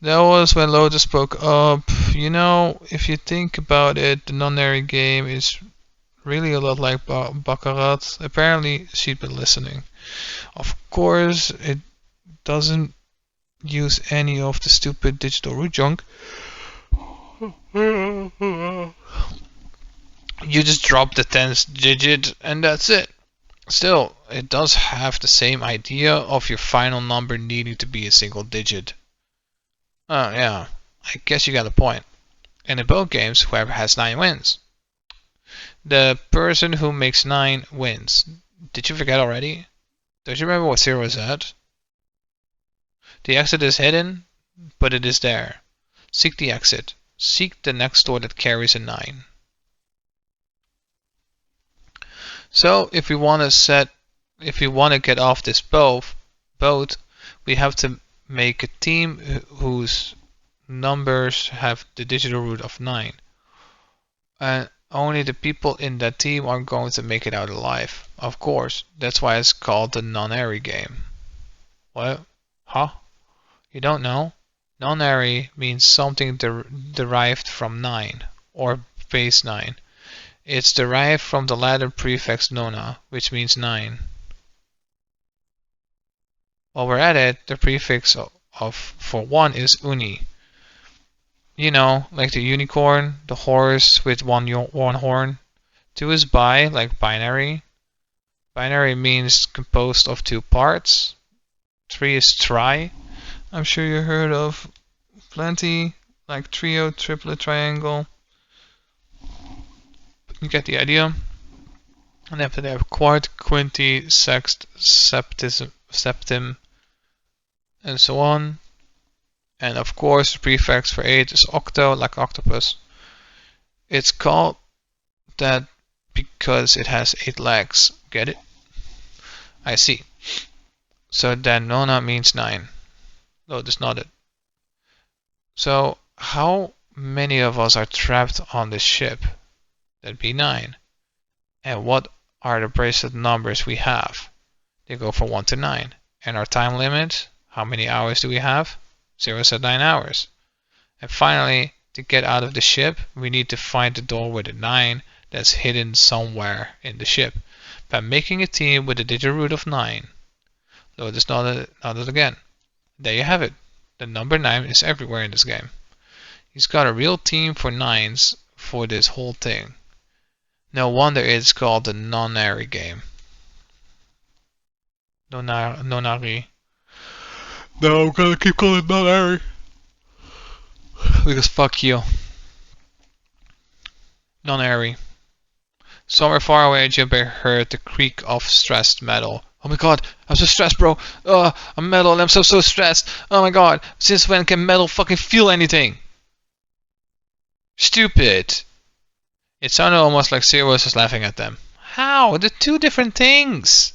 That was when Lotus spoke up. You know, if you think about it, the non-airy game is really a lot like Baccarat. Apparently, she'd been listening. Of course, it doesn't use any of the stupid digital root junk. You just drop the 10th digit and that's it. Still, it does have the same idea of your final number needing to be a single digit. Oh yeah, I guess you got a point. And in both games, whoever has 9 wins. The person who makes 9 wins. Did you forget already? Don't you remember what 0 is at? The exit is hidden, but it is there. Seek the exit. Seek the next door that carries a 9. So if we want to get off this boat, we have to make a team whose numbers have the digital root of 9. And only the people in that team are going to make it out alive. Of course, that's why it's called the non-airy game. What? Huh? You don't know? Non-airy means something derived from 9 or base 9. It's derived from the Latin prefix nona, which means 9. While we're at it, the prefix for 1 is uni. You know, like the unicorn, the horse with one horn. 2 is bi, like binary. Binary means composed of 2 parts. 3 is tri. I'm sure you heard of plenty, like trio, triplet, triangle. You get the idea. And after they have quart, quinty, sext, septim, and so on. And of course, the prefix for 8 is octo, like octopus. It's called that because it has 8 legs. Get it? I see. So then nona means 9. Lotus nodded. So how many of us are trapped on this ship? That'd be 9. And what are the bracelet numbers we have? They go from 1 to 9. And our time limit? How many hours do we have? 0 said 9 hours. And finally, to get out of the ship, we need to find the door with a 9 that's hidden somewhere in the ship by making a team with a digital root of 9. Lotus nodded again. There you have it. The number 9 is everywhere in this game. He's got a real team for 9s for this whole thing. No wonder it's called the non-airy game. Non-airy. No, I'm gonna keep calling it non-airy. Because fuck you. Non-airy. Somewhere far away, Junpei heard the creak of stressed metal. Oh my god, I'm so stressed, bro. I'm metal and I'm so stressed. Oh my god, since when can metal fucking feel anything? Stupid. It sounded almost like Sirius was laughing at them. How? They're 2 different things.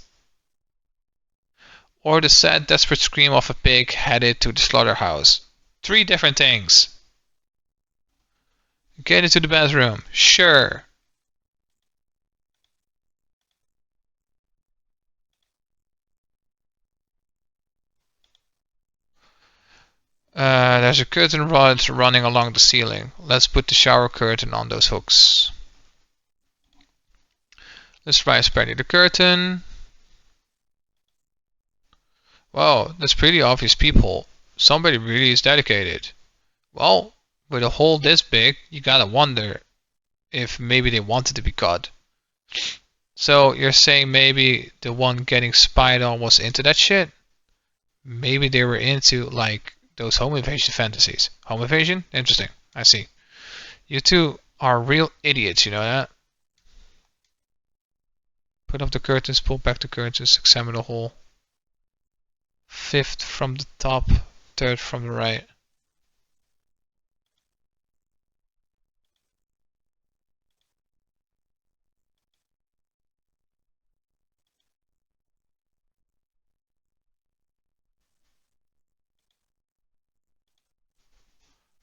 Or the sad, desperate scream of a pig headed to the slaughterhouse. 3 different things. Get into the bathroom. Sure. There's a curtain rod running along the ceiling. Let's put the shower curtain on those hooks. Let's try spreading the curtain. Wow, that's pretty obvious, people. Somebody really is dedicated. Well, with a hole this big, you gotta wonder if maybe they wanted to be caught. So you're saying maybe the one getting spied on was into that shit? Maybe they were into, like, those home invasion fantasies. Home invasion? Interesting. I see. You two are real idiots, you know that? Put up the curtains, pull back the curtains, examine the hole. 5th from the top, 3rd from the right.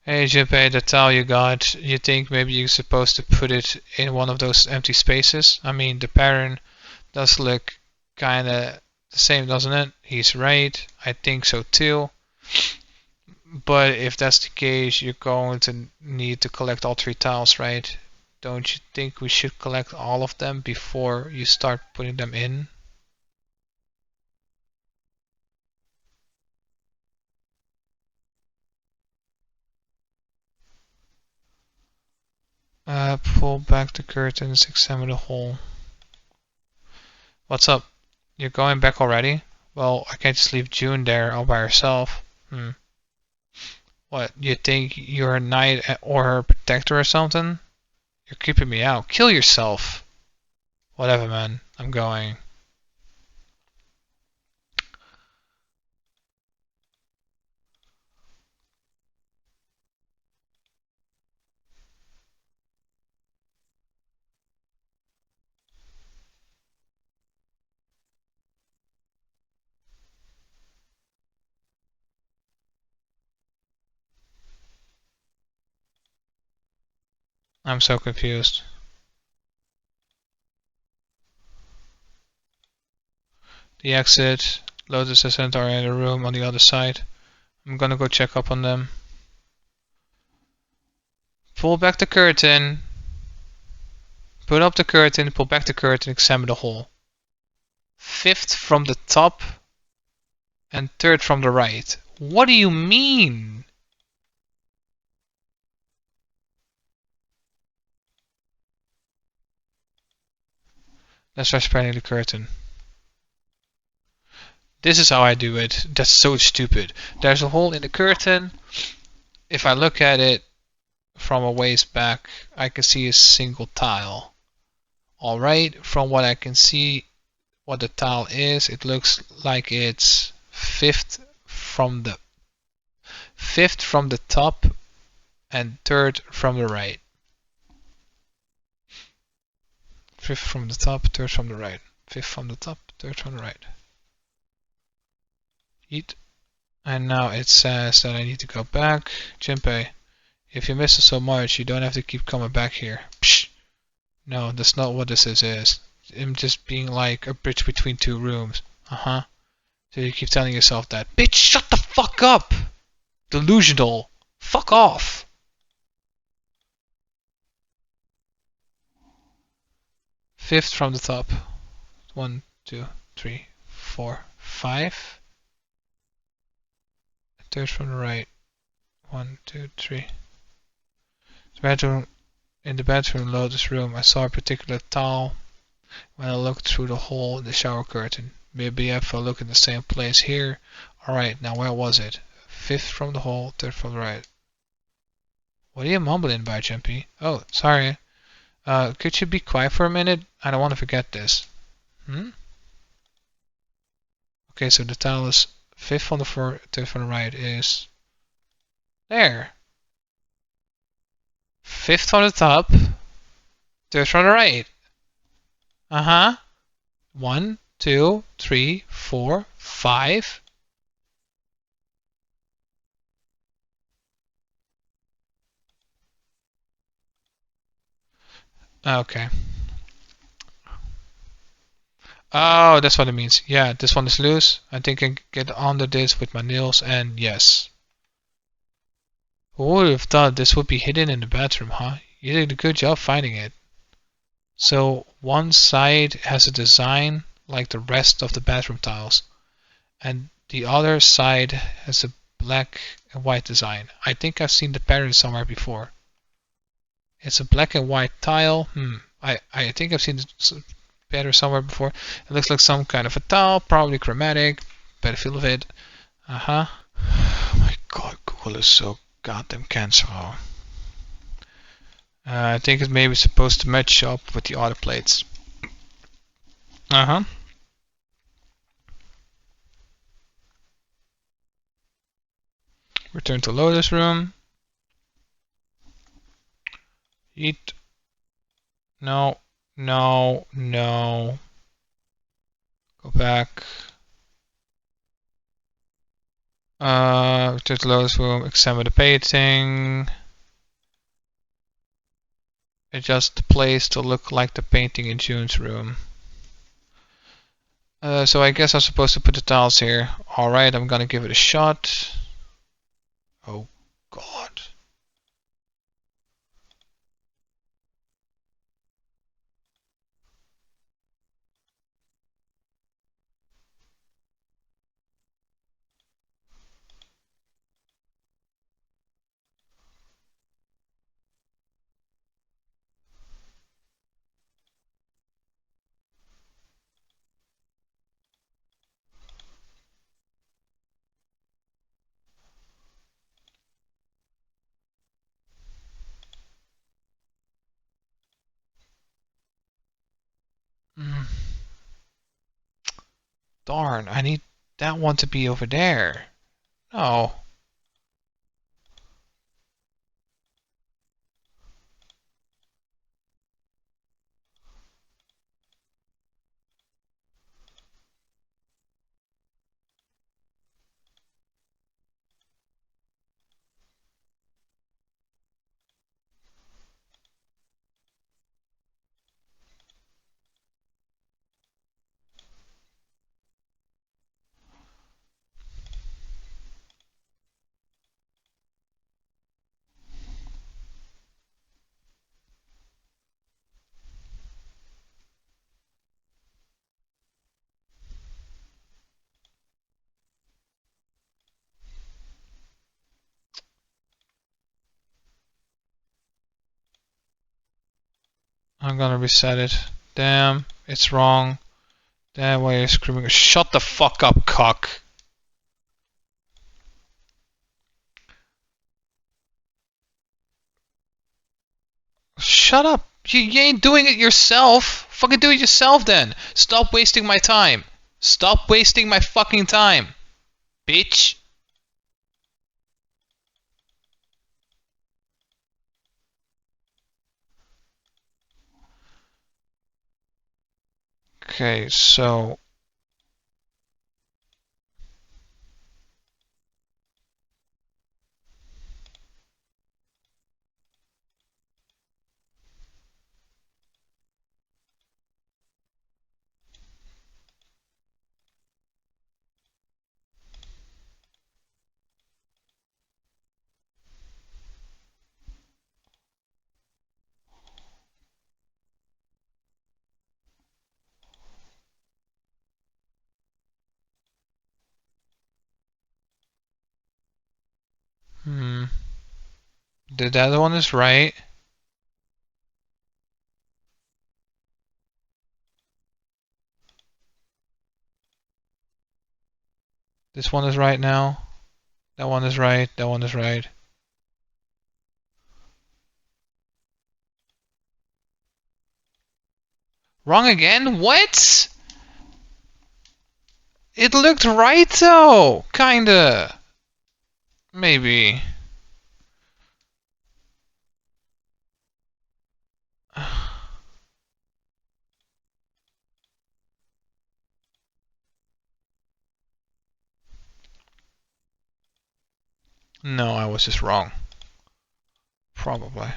Hey Junpei, the towel you got, you think maybe you're supposed to put it in one of those empty spaces? I mean, the pattern does look kinda the same, doesn't it? He's right, I think so too. But if that's the case, you're going to need to collect all 3 tiles, right? Don't you think we should collect all of them before you start putting them in? Pull back the curtains, examine the hole. What's up? You're going back already? Well, I can't just leave June there all by herself. What, you think you're a knight or her protector or something? You're creeping me out. Kill yourself. Whatever, man. I'm going. I'm so confused. The exit. Lotus and Centaur are in the room on the other side. I'm gonna go check up on them. Pull back the curtain. Put up the curtain, pull back the curtain, examine the hole. 5th from the top and 3rd from the right. What do you mean? Let's try spreading the curtain. This is how I do it. That's so stupid. There's a hole in the curtain. If I look at it from a ways back, I can see a single tile. Alright, from what I can see what the tile is, it looks like it's 5th from the top and 3rd from the right. 5th from the top, 3rd from the right. 5th from the top, 3rd from the right. Eat. And now it says that I need to go back. Jinpei, if you miss it so much, you don't have to keep coming back here. Psh! No, that's not what this is. I'm just being like a bridge between 2 rooms. So you keep telling yourself that. Bitch, shut the fuck up! Delusional. Fuck off. Fifth from the top. 1, 2, 3, 4, 5. Third from the right. 1, 2, 3. In the bedroom Lotus room, I saw a particular towel when I looked through the hole in the shower curtain. Maybe if I look in the same place here. Alright, now where was it? 5th from the hole, 3rd from the right. What are you mumbling about, Jumpy? Oh, sorry. Could you be quiet for a minute? I don't want to forget this. Okay, so the tile is 5th from the floor, 3rd from the right is there. 5th from the top, 3rd from the right. 1, 2, 3, 4, 5. Okay. Oh, that's what it means. Yeah, this one is loose. I think I can get under this with my nails, and yes. Who would have thought this would be hidden in the bathroom, huh? You did a good job finding it. So one side has a design like the rest of the bathroom tiles, and the other side has a black and white design. I think I've seen the pattern somewhere before. It's a black and white tile. I think I've seen the pattern somewhere before. It looks like some kind of a tile, probably chromatic. Better feel of it. Oh my god, Google is so goddamn cancer. I think it's maybe supposed to match up with the other plates. Return to Lotus room. Eat. No, no, no. Go back. Return to Lotus room. Examine the painting. Adjust the place to look like the painting in June's room. So I guess I'm supposed to put the tiles here. Alright, I'm gonna give it a shot. Oh, God. Mm, darn, I need that one to be over there. No. I'm gonna reset it. Damn, it's wrong. Damn, why are you screaming? Shut the fuck up, cock. Shut up. You ain't doing it yourself. Fucking do it yourself then. Stop wasting my time. Stop wasting my fucking time. Bitch. Okay, so... Hmm. The other one is right. This one is right now. That one is right. That one is right. Wrong again? What? It looked right though. Kinda. Maybe. No, I was just wrong. Probably.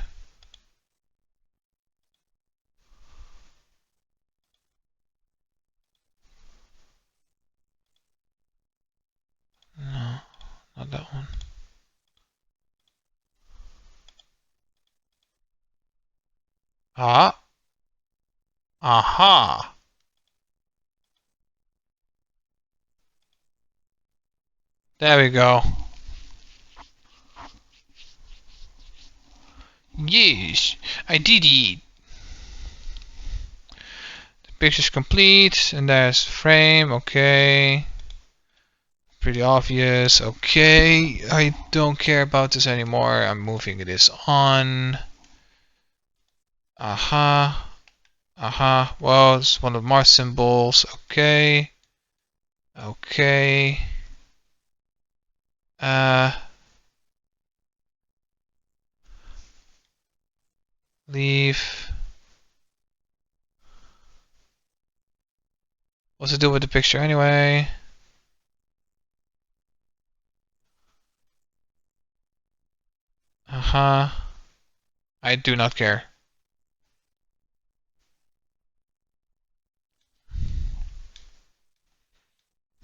No, not that one. Ah. Aha. There we go. Yes, I did it. The picture's complete, and there's frame. Okay. Pretty obvious. Okay, I don't care about this anymore. I'm moving this on. Aha. Aha. Well, it's one of the Mars symbols. Okay. Okay. Leave. What's it do with the picture anyway? Uh-huh. I do not care.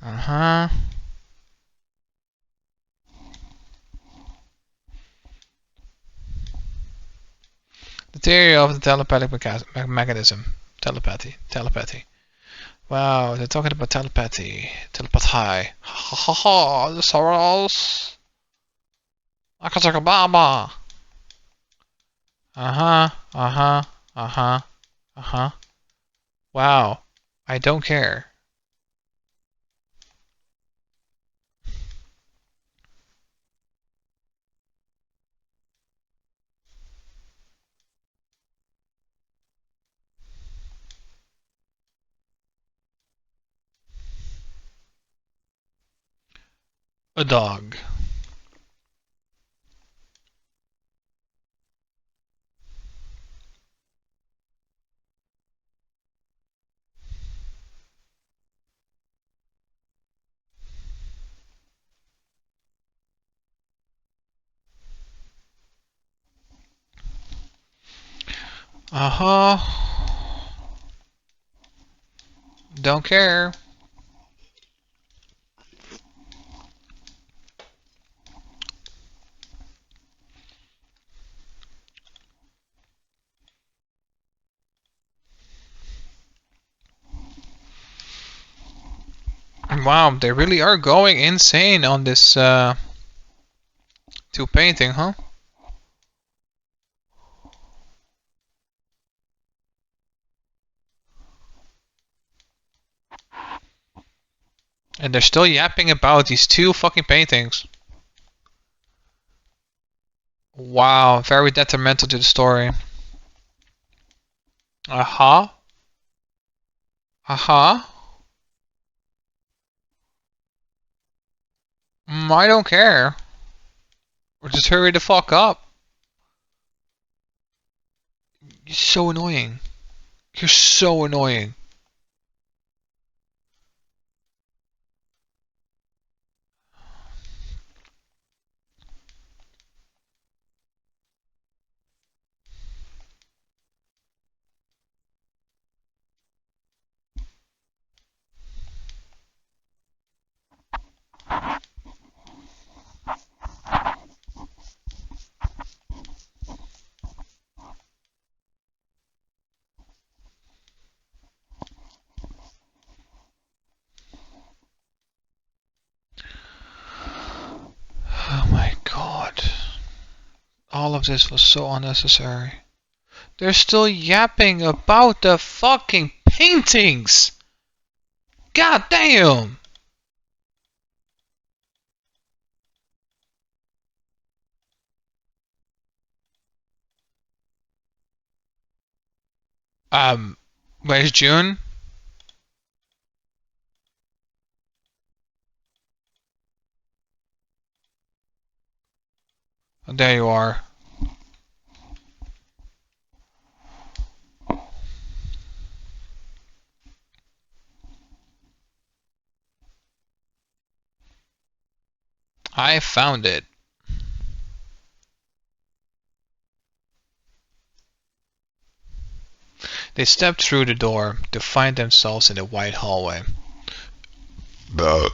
Uh-huh. theory of the telepathic mechanism. Telepathy. Wow, they're talking about telepathy. Telepathy. Ha ha ha, the sorrows. Akasakababa. Uh-huh, uh-huh, uh-huh, uh-huh. Wow, I don't care. A dog. Uh-huh. Don't care. Wow, they really are going insane on this two painting, huh? And they're still yapping about these two fucking paintings. Wow, very detrimental to the story. Uh-huh. Uh-huh. I don't care. Or just hurry the fuck up. You're so annoying. You're so annoying. Oh my god. All of this was so unnecessary. They're still yapping about the fucking paintings! God damn! Where's June? Oh, there you are. I found it. They stepped through the door to find themselves in a wide hallway. Oh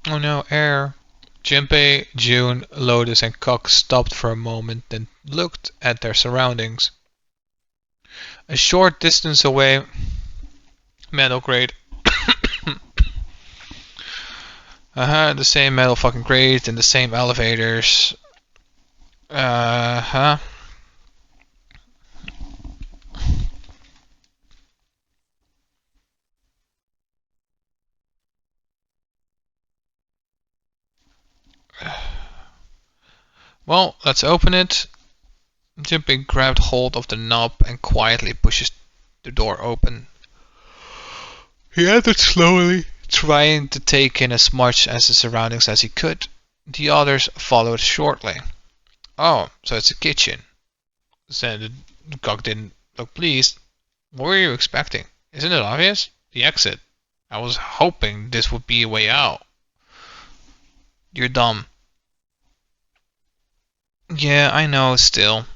no, air. Jinpei, June, Lotus and Cock stopped for a moment and looked at their surroundings. A short distance away, metal grate. The same metal fucking grate and the same elevators. Well, let's open it. Jinpei grabbed hold of the knob and quietly pushes the door open. He entered slowly, trying to take in as much as the surroundings as he could. The others followed shortly. Oh, so it's a kitchen. Said the cock didn't look pleased. What were you expecting? Isn't it obvious? The exit. I was hoping this would be a way out. You're dumb. Yeah, I know, still.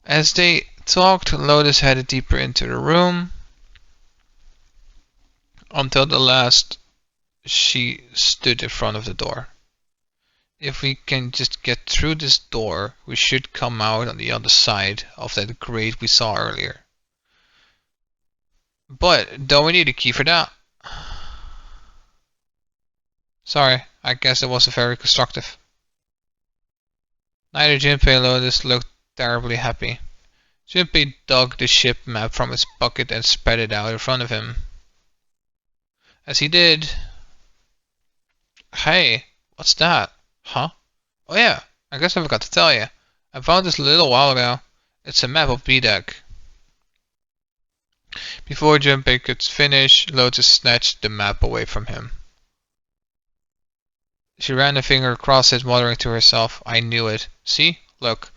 As they talked, Lotus headed deeper into the room. Until the last, she stood in front of the door. if we can just get through this door, we should come out on the other side of that grate we saw earlier. But don't we need a key for that? Sorry, I guess it wasn't very constructive. Neither Junpei nor Lotus looked terribly happy. Junpei dug the ship map from his pocket and spread it out in front of him. As he did... Hey, what's that? Huh? Oh yeah, I guess I forgot to tell you. I found this a little while ago. It's a map of B-Deck. Before Junpei could finish, Lotus snatched the map away from him. She ran a finger across it, muttering to herself, I knew it. See? Look.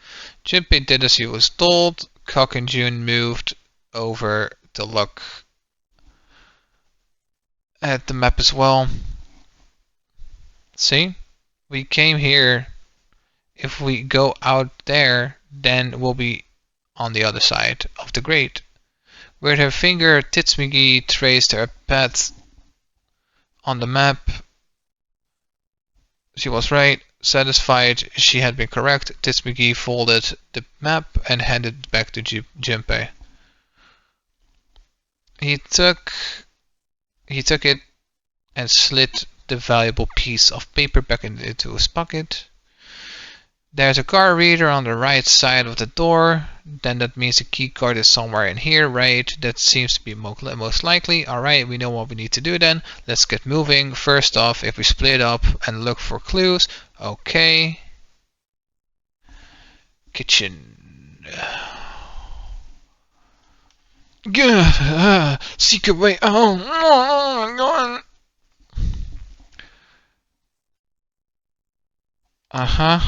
Junpei did as he was told. Cock and June moved over to look at the map as well. See? We came here. If we go out there, then we'll be on the other side of the grate. With her finger, Titsmigi traced her path on the map. She was right. Satisfied she had been correct, Titsmigi folded the map and handed it back to Junpei. He took it and slid the valuable piece of paper back into his pocket. There's a card reader on the right side of the door. Then that means the key card is somewhere in here, right? That seems to be most likely. Alright, we know what we need to do then. Let's get moving. First off, if we split up and look for clues. Okay. Kitchen. Good. Secret way out. Oh my god. Uh-huh.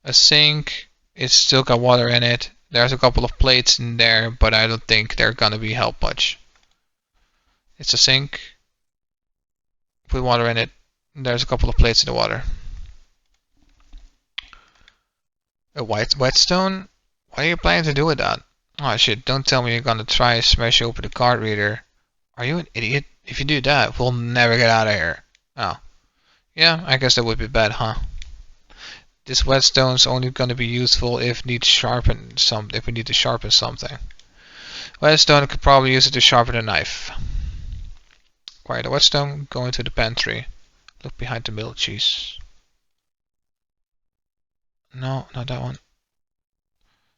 A sink. It's still got water in it. There's a couple of plates in there, but I don't think they're gonna be help much. It's a sink. Put water in it. There's a couple of plates in the water. A whetstone? What are you planning to do with that? Oh shit, don't tell me you're gonna try to smash open the card reader. Are you an idiot? If you do that, we'll never get out of here. Oh. Yeah, I guess that would be bad, huh? This whetstone's only gonna be useful if we need to sharpen something. Whetstone could probably use it to sharpen a knife. Acquire the whetstone, go into the pantry. Look behind the milk cheese. No, not that one.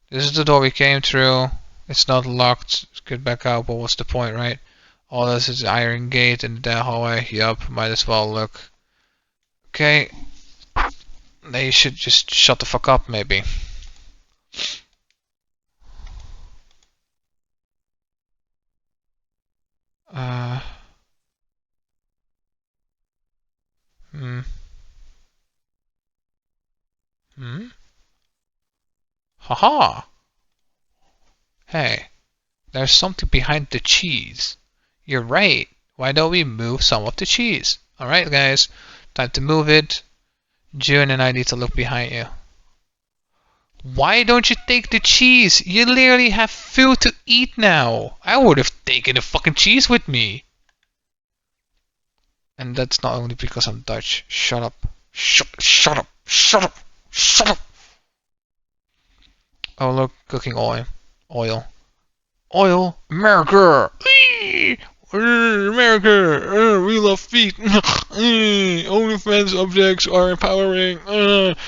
This is the door we came through. It's not locked. Get back out, but what's the point, right? All this is the iron gate in the hallway. Yup, might as well look. Okay. They should just shut the fuck up, maybe. Haha! Hey, there's something behind the cheese. You're right. Why don't we move some of the cheese? Alright, guys. Time to move it. June and I need to look behind you. Why don't you take the cheese? You literally have food to eat now. I would have taken the fucking cheese with me. And that's not only because I'm Dutch. Shut up. Shut up. Shut up. Shut up. Oh look, cooking oil. Oil. America. America, we love feet. OnlyFans objects are empowering.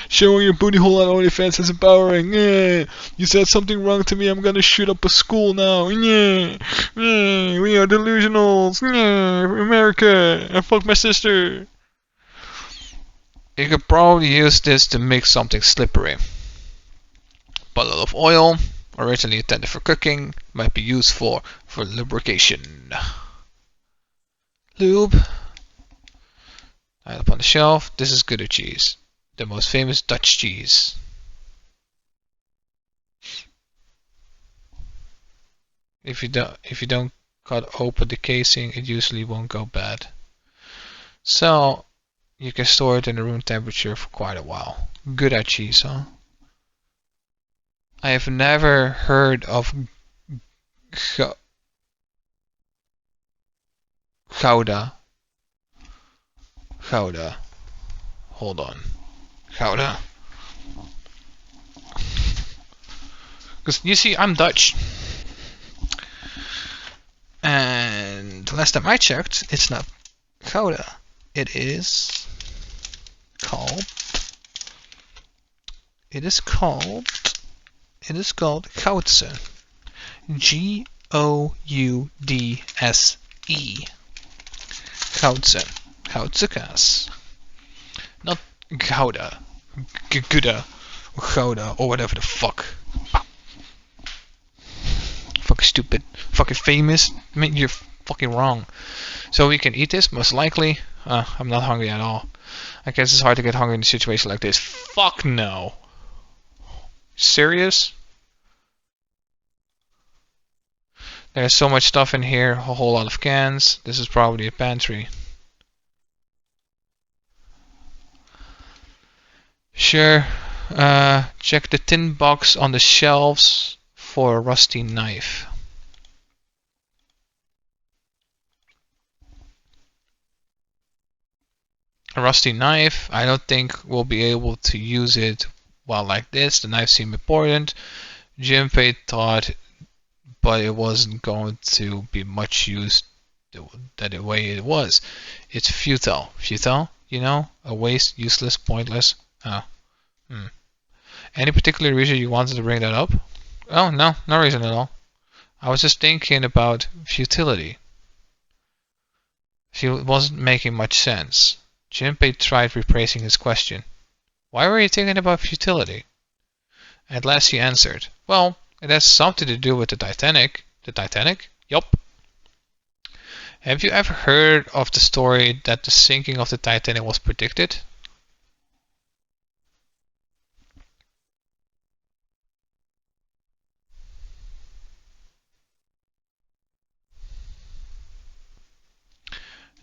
Showing your booty hole on OnlyFans is empowering. You said something wrong to me. I'm gonna shoot up a school now. We are delusionals. America, I fucked my sister. You could probably use this to make something slippery. Bottle of oil, originally intended for cooking, might be used for lubrication. Lube. Right up on the shelf. This is Gouda cheese, the most famous Dutch cheese. If you don't cut open the casing, it usually won't go bad. So you can store it in the room temperature for quite a while. Gouda cheese, huh? I have never heard of Gouda. Gouda. Hold on. Gouda. Because you see, I'm Dutch. And last time I checked, it's not Gouda. It is called. It is called Goudse. Goudse. Goudse. Goudse. Not Gouda. Gouda. Gouda. Or whatever the fuck. Fucking stupid. Fucking famous. I mean, you're fucking wrong. So we can eat this, most likely. I'm not hungry at all. I guess it's hard to get hungry in a situation like this. Fuck no. Serious? There's so much stuff in here, a whole lot of cans. This is probably a pantry. Sure. Check the tin box on the shelves for a rusty knife. A rusty knife, I don't think we'll be able to use it while like this. The knife seemed important. Jinpei thought, but it wasn't going to be much use the way it was. It's futile. Futile, you know? A waste, useless, pointless. Any particular reason you wanted to bring that up? Oh, no, no reason at all. I was just thinking about futility. It wasn't making much sense. Jinpei tried rephrasing his question. Why were you thinking about futility? At last he answered. Well, it has something to do with the Titanic. The Titanic? Yup. Have you ever heard of the story that the sinking of the Titanic was predicted?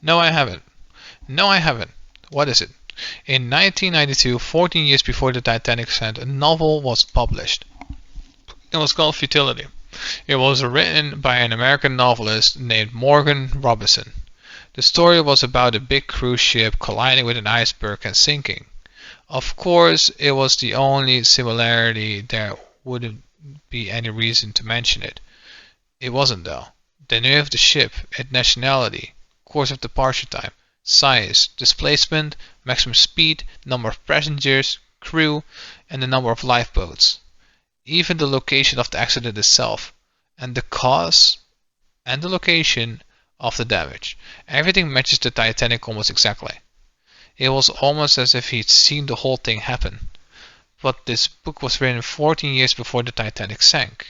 No, I haven't. No, I haven't. What is it? In 1992, 14 years before the Titanic sank, a novel was published. It was called Futility. It was written by an American novelist named Morgan Robinson. The story was about a big cruise ship colliding with an iceberg and sinking. Of course, it was the only similarity. There wouldn't be any reason to mention it. It wasn't though. The name of the ship, its nationality, course of departure time, size, displacement, maximum speed, number of passengers, crew, and the number of lifeboats. Even the location of the accident itself, and the cause and the location of the damage. Everything matches the Titanic almost exactly. It was almost as if he'd seen the whole thing happen. But this book was written 14 years before the Titanic sank.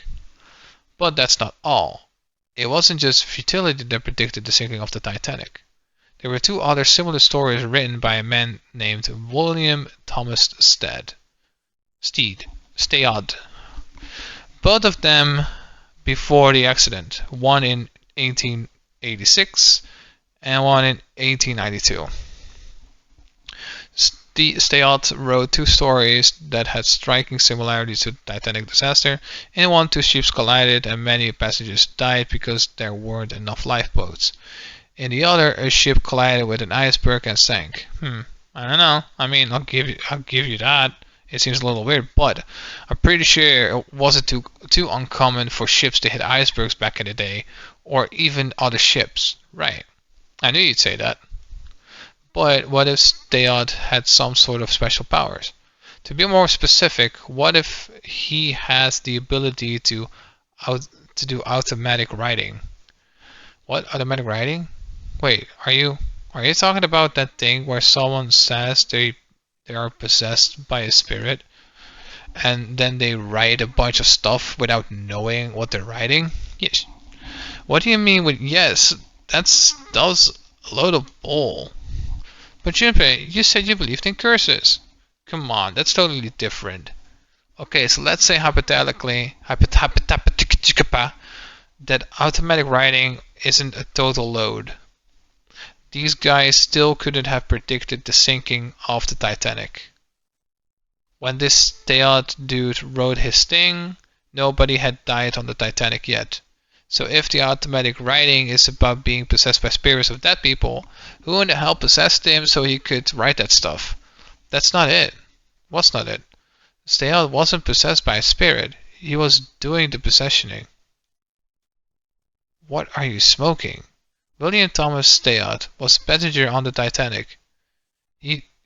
But that's not all. It wasn't just futility that predicted the sinking of the Titanic. There were two other similar stories written by a man named William Thomas Stead. Both of them before the accident, one in 1886 and one in 1892. Stead wrote two stories that had striking similarities to the Titanic disaster. In one, two ships collided and many passengers died because there weren't enough lifeboats. In the other, a ship collided with an iceberg and sank. I don't know. I mean, I'll give you that. It seems a little weird, but I'm pretty sure it wasn't too uncommon for ships to hit icebergs back in the day, or even other ships. Right. I knew you'd say that. But what if Stead had some sort of special powers? To be more specific, what if he has the ability to do automatic writing? What, automatic writing? Wait, are you talking about that thing where someone says they are possessed by a spirit and then they write a bunch of stuff without knowing what they're writing? Yes. What do you mean with yes? That was a load of bull. But Jinpei, you said you believed in curses. Come on, that's totally different. Okay, so let's say hypothetically that automatic writing isn't a total load. These guys still couldn't have predicted the sinking of the Titanic. When this Stead dude wrote his thing, nobody had died on the Titanic yet. So if the automatic writing is about being possessed by spirits of dead people, who in the hell possessed him so he could write that stuff? That's not it. What's not it? Stayot wasn't possessed by a spirit. He was doing the possessioning. What are you smoking? William Thomas Stayot was a passenger on the Titanic.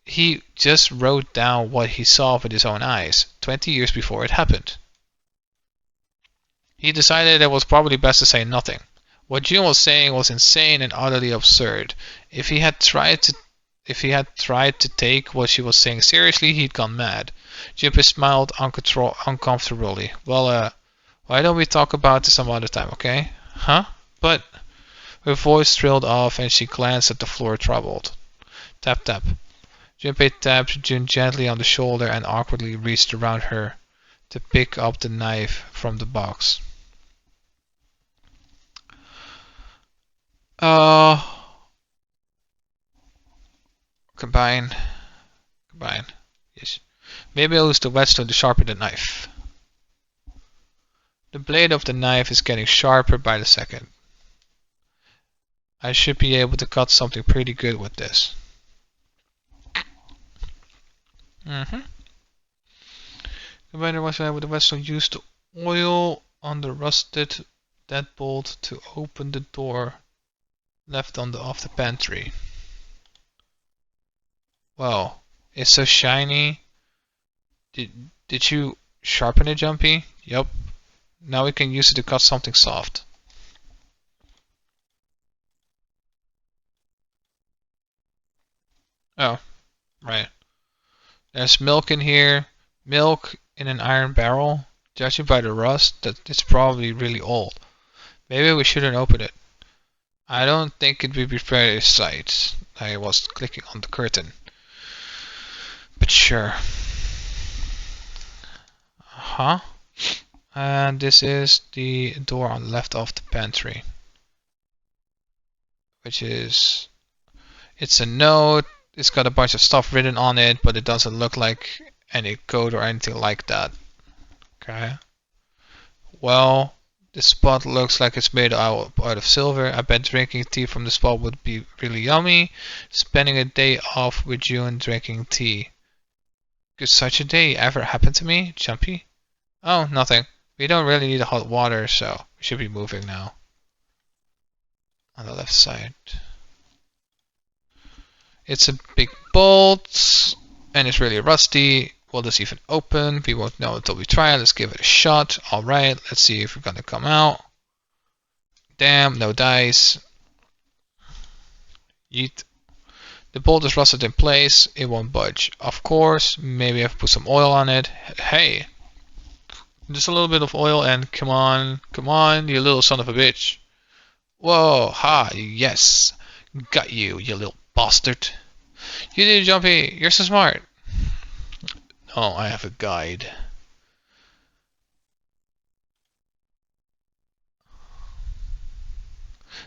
He just wrote down what he saw with his own eyes, 20 years before it happened. He decided it was probably best to say nothing. What June was saying was insane and utterly absurd. If he had tried to take what she was saying seriously, he'd gone mad. Junpei smiled uncomfortably. Well, why don't we talk about this some other time, okay? Huh? But her voice trailed off and she glanced at the floor troubled. Tap tap. Junpei tapped June gently on the shoulder and awkwardly reached around her to pick up the knife from the box. Combine. Yes. Maybe I'll use the whetstone to sharpen the knife. The blade of the knife is getting sharper by the second. I should be able to cut something pretty good with this. Combine the whetstone with the whetstone. Use the oil on the rusted deadbolt to open the door left on the off the pantry. Wow, it's so shiny. Did you sharpen it, Jumpy? Yup. Now we can use it to cut something soft. Oh, right. There's milk in here. Milk in an iron barrel. Judging by the rust, that it's probably really old. Maybe we shouldn't open it. I don't think it would be very sight. I was clicking on the curtain. But sure. And this is the door on the left of the pantry. Which is... It's a note. It's got a bunch of stuff written on it, but it doesn't look like any code or anything like that. Okay. Well, this spot looks like it's made out of silver. I bet drinking tea from the spot would be really yummy. Spending a day off with you and drinking tea. Could such a day ever happen to me, Jumpy? Oh, nothing. We don't really need hot water, so we should be moving now. On the left side. It's a big bolt, and it's really rusty. Will this even open? We won't know until we try it. Let's give it a shot. Alright, let's see if we're gonna come out. Damn, no dice. Yeet. The bolt is rusted in place. It won't budge. Of course, maybe I've put some oil on it. Hey! Just a little bit of oil and come on, you little son of a bitch. Whoa, ha, yes. Got you, you little bastard. You did, Jumpy. You're so smart. Oh, I have a guide.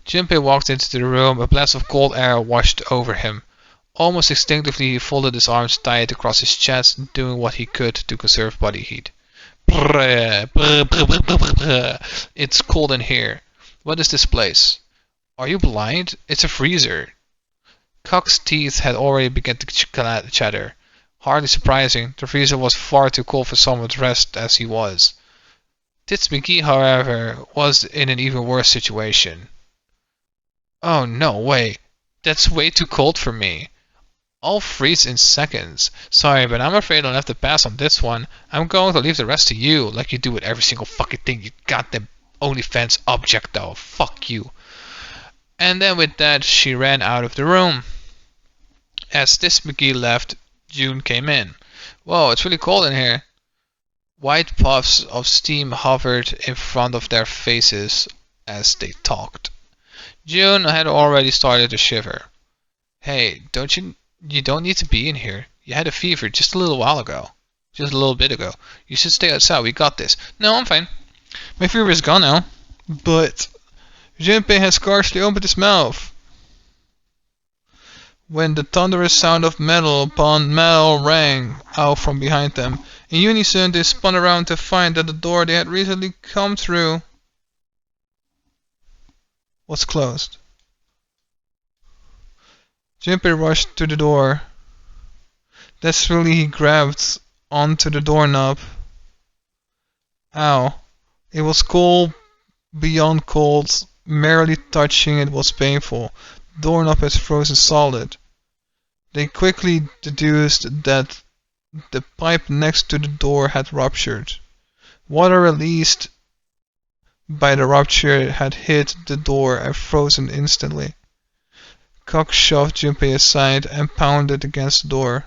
Junpei walked into the room. A blast of cold air washed over him. Almost instinctively, he folded his arms tight across his chest, doing what he could to conserve body heat. It's cold in here. What is this place? Are you blind? It's a freezer. Cock's teeth had already begun to chatter. Hardly surprising, the freezer was far too cold for someone dressed as he was. Tits McGee, however, was in an even worse situation. Oh, no way. That's way too cold for me. I'll freeze in seconds. Sorry, but I'm afraid I'll have to pass on this one. I'm going to leave the rest to you, like you do with every single fucking thing you goddamn OnlyFans object though. Fuck you. And then with that, she ran out of the room. As Tis McGee left, June came in. Whoa, it's really cold in here. White puffs of steam hovered in front of their faces as they talked. June had already started to shiver. Hey, you don't need to be in here. You had a fever just a little while ago. Just a little bit ago. You should stay outside, we got this. No, I'm fine. My fever is gone now. But Junpei had scarcely opened his mouth when the thunderous sound of metal upon metal rang out from behind them. In unison, they spun around to find that the door they had recently come through was closed. Junpei rushed to the door. Desperately he grabbed onto the doorknob. Ow. It was cold beyond cold. Merely touching it was painful. The doorknob had frozen solid. They quickly deduced that the pipe next to the door had ruptured. Water released by the rupture had hit the door and frozen instantly. Cock shoved Junpei aside and pounded against the door.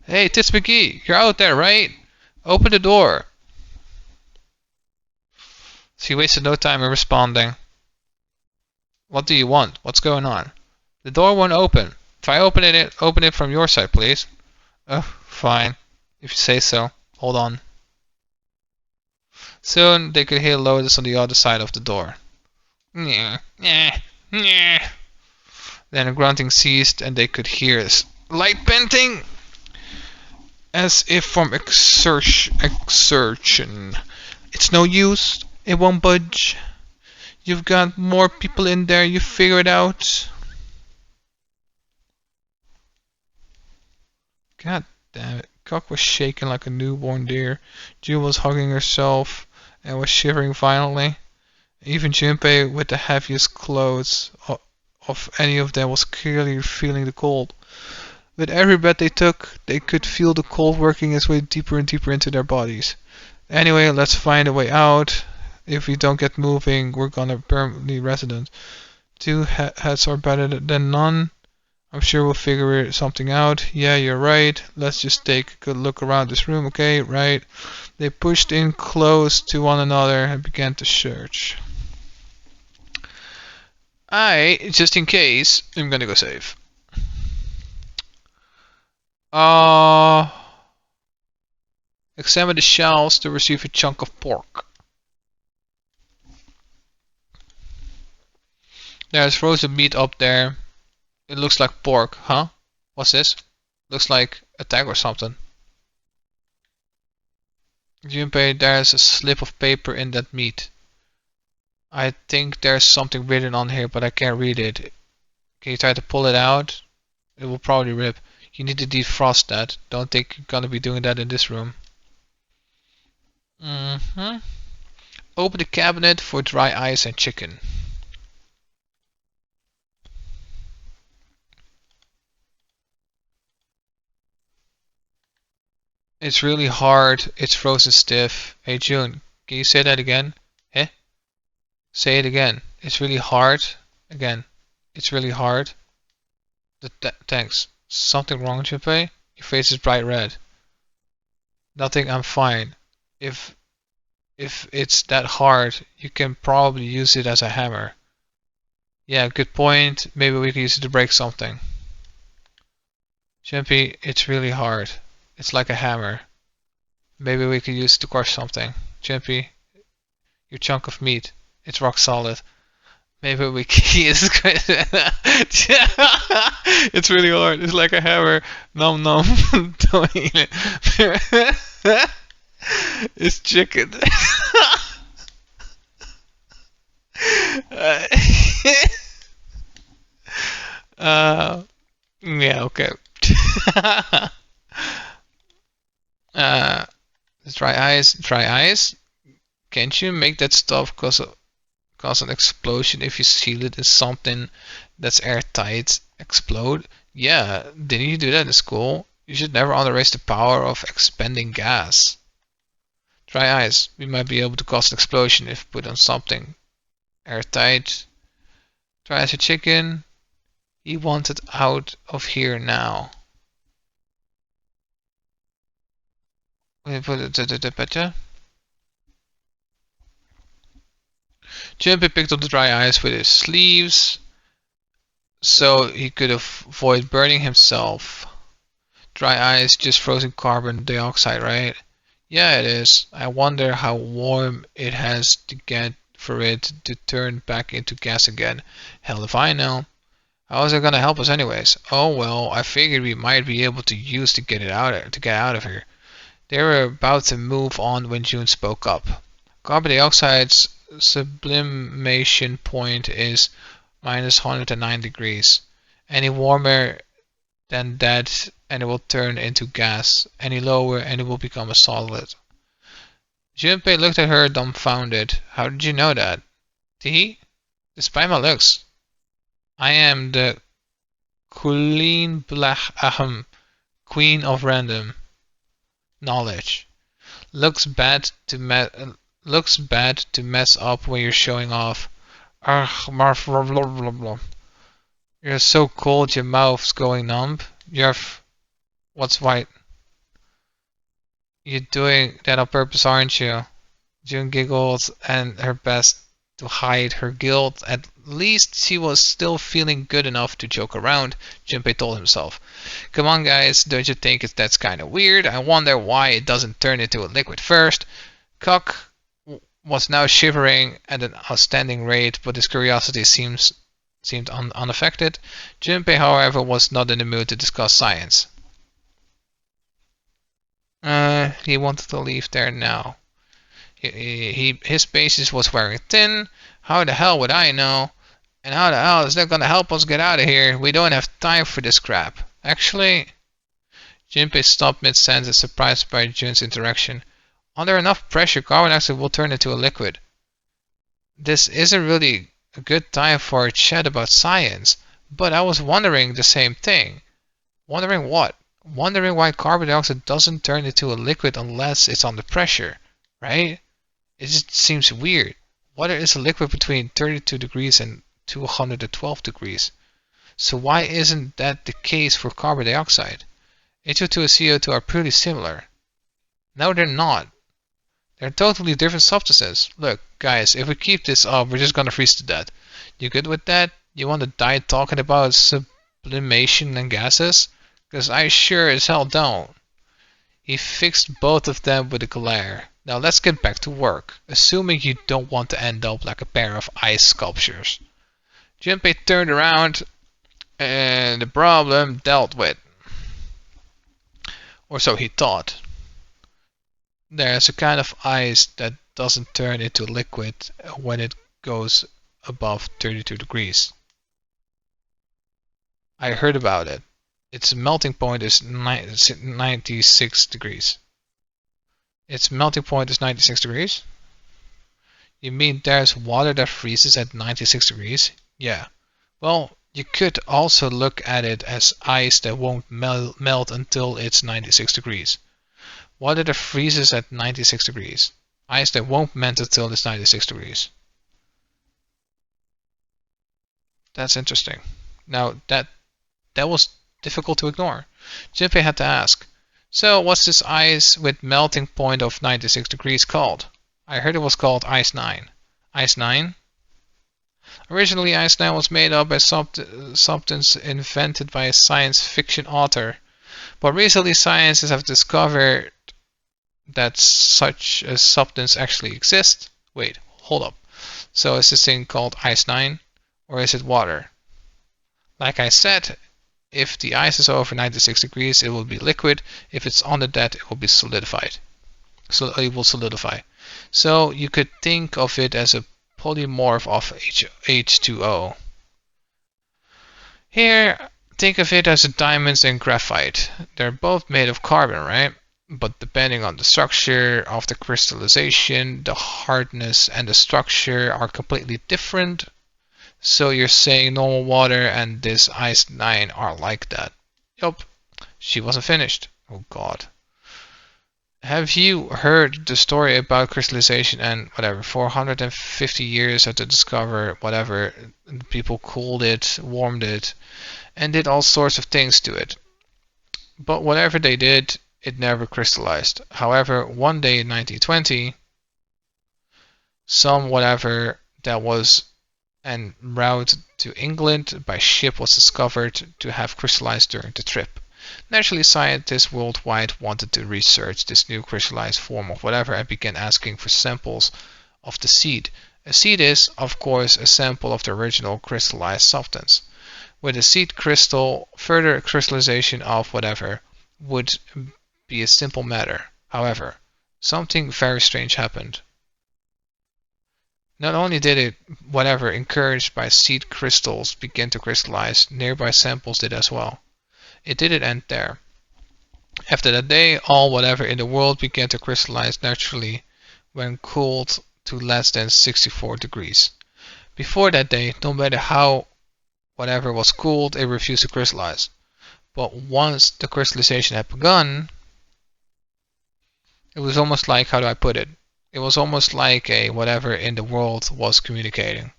Hey, Tits McGee, you're out there, right? Open the door. She wasted no time in responding. What do you want? What's going on? The door won't open. Try opening it. Open it from your side, please. Oh, fine. If you say so. Hold on. Soon they could hear Lotus on the other side of the door. Then the grunting ceased and they could hear a light panting, as if from exertion. It's no use. It won't budge. You've got more people in there. You figure it out. God damn it. Cock was shaking like a newborn deer. June was hugging herself and was shivering violently. Even Junpei, with the heaviest clothes of any of them, was clearly feeling the cold. With every breath they took, they could feel the cold working its way deeper and deeper into their bodies. Anyway, let's find a way out. If we don't get moving, we're gonna permanently resident. Two heads are better than none. I'm sure we'll figure something out. Yeah, you're right. Let's just take a good look around this room, okay? Right. They pushed in close to one another and began to search. Just in case, I'm gonna go save. Examine the shelves to receive a chunk of pork. There's frozen meat up there. It looks like pork, huh? What's this? Looks like a tag or something. Junpei, there's a slip of paper in that meat. I think there's something written on here, but I can't read it. Can you try to pull it out? It will probably rip. You need to defrost that. Don't think you're gonna be doing that in this room. Open the cabinet for dry ice and chicken. It's really hard. It's frozen stiff. Hey June, can you say that again? Eh? Say it again. It's really hard. Again. It's really hard. Thanks. Something wrong, Junpei? Your face is bright red. Nothing, I'm fine. If it's that hard, you can probably use it as a hammer. Yeah, good point. Maybe we can use it to break something. Junpei, it's really hard. It's like a hammer. Maybe we could use it to crush something. Junpei, your chunk of meat. It's rock solid. Maybe we can use it. It's really hard. It's like a hammer. Nom nom. Don't eat it. It's chicken. Yeah, okay. Dry ice. Can't you make that stuff cause an explosion if you seal it in something that's airtight? Explode? Yeah, didn't you do that in school? You should never underrate the power of expanding gas. Dry ice. We might be able to cause an explosion if put on something airtight. Dry ice a chicken. He wanted out of here now. We put it to the picture. Junpei picked up the dry ice with his sleeves so he could avoid burning himself. Dry ice, just frozen carbon dioxide, right? Yeah, it is. I wonder how warm it has to get for it to turn back into gas again. Hell if I know. How is it gonna help us anyways? Oh well, I figured we might be able to use to get out of here. They were about to move on when June spoke up. Carbon dioxide's sublimation point is minus 109 degrees. Any warmer than that and it will turn into gas. Any lower and it will become a solid. Junpei looked at her dumbfounded. How did you know that? He? Despite my looks. I am the Queen Queen of Random Knowledge. Looks bad to mess up when you're showing off. You're so cold your mouth's going numb. What's white? You're doing that on purpose, aren't you? June giggled and her best to hide her guilt. At least she was still feeling good enough to joke around, Junpei told himself. Come on guys, don't you think that's kinda weird? I wonder why it doesn't turn into a liquid first. Cock was now shivering at an outstanding rate, but his curiosity seemed unaffected. Junpei, however, was not in the mood to discuss science. He wanted to leave there now. His basis was wearing thin. How the hell would I know? And how the hell is that gonna help us get out of here? We don't have time for this crap. Actually, Junpei stopped mid-sentence, surprised by Jun's interaction. Under enough pressure, carbon dioxide will turn into a liquid. This isn't really a good time for a chat about science, but I was wondering the same thing. Wondering what? Wondering why carbon dioxide doesn't turn into a liquid unless it's under pressure, right? It just seems weird. Water is a liquid between 32 degrees and 212 degrees. So why isn't that the case for carbon dioxide? H2O and CO2 are pretty similar. No, they're not. They're totally different substances. Look, guys, if we keep this up, we're just gonna freeze to death. You good with that? You want to die talking about sublimation and gases? Because I sure as hell don't. He fixed both of them with a glare. Now let's get back to work, assuming you don't want to end up like a pair of ice sculptures. Junpei turned around and the problem dealt with. Or so he thought. There's a kind of ice that doesn't turn into liquid when it goes above 32 degrees. I heard about it. Its melting point is 96 degrees. Its melting point is 96 degrees? You mean there's water that freezes at 96 degrees? Yeah. Well, you could also look at it as ice that won't melt until it's 96 degrees. Water that freezes at 96 degrees. Ice that won't melt until it's 96 degrees. That's interesting. Now, that was difficult to ignore. Junpei had to ask, so what's this ice with melting point of 96 degrees called? I heard it was called Ice 9. Ice 9? Originally, Ice 9 was made up by substance invented by a science fiction author. But recently, scientists have discovered that such a substance actually exists. Wait, hold up. So is this thing called Ice 9? Or is it water? Like I said, if the ice is over 96 degrees, it will be liquid. If it's under that, it will be solidified. So it will solidify. So you could think of it as a polymorph of H2O. Here, think of it as diamonds and graphite. They're both made of carbon, right? But depending on the structure of the crystallization, the hardness and the structure are completely different. So you're saying normal water and this Ice 9 are like that? Yup. She wasn't finished. Oh god. Have you heard the story about crystallization and whatever, 450 years after discover whatever, people cooled it, warmed it, and did all sorts of things to it. But whatever they did, it never crystallized. However, one day in 1920, some whatever that was en route to England by ship was discovered to have crystallized during the trip. Naturally, scientists worldwide wanted to research this new crystallized form of whatever and began asking for samples of the seed. A seed is, of course, a sample of the original crystallized substance. With a seed crystal, further crystallization of whatever would be a simple matter. However, something very strange happened. Not only did it, whatever, encouraged by seed crystals begin to crystallize, nearby samples did as well. It didn't end there. After that day, all whatever in the world began to crystallize naturally when cooled to less than 64 degrees. Before that day, no matter how whatever was cooled, it refused to crystallize. But once the crystallization had begun, it was almost like, how do I put it? It was almost like a whatever in the world was communicating.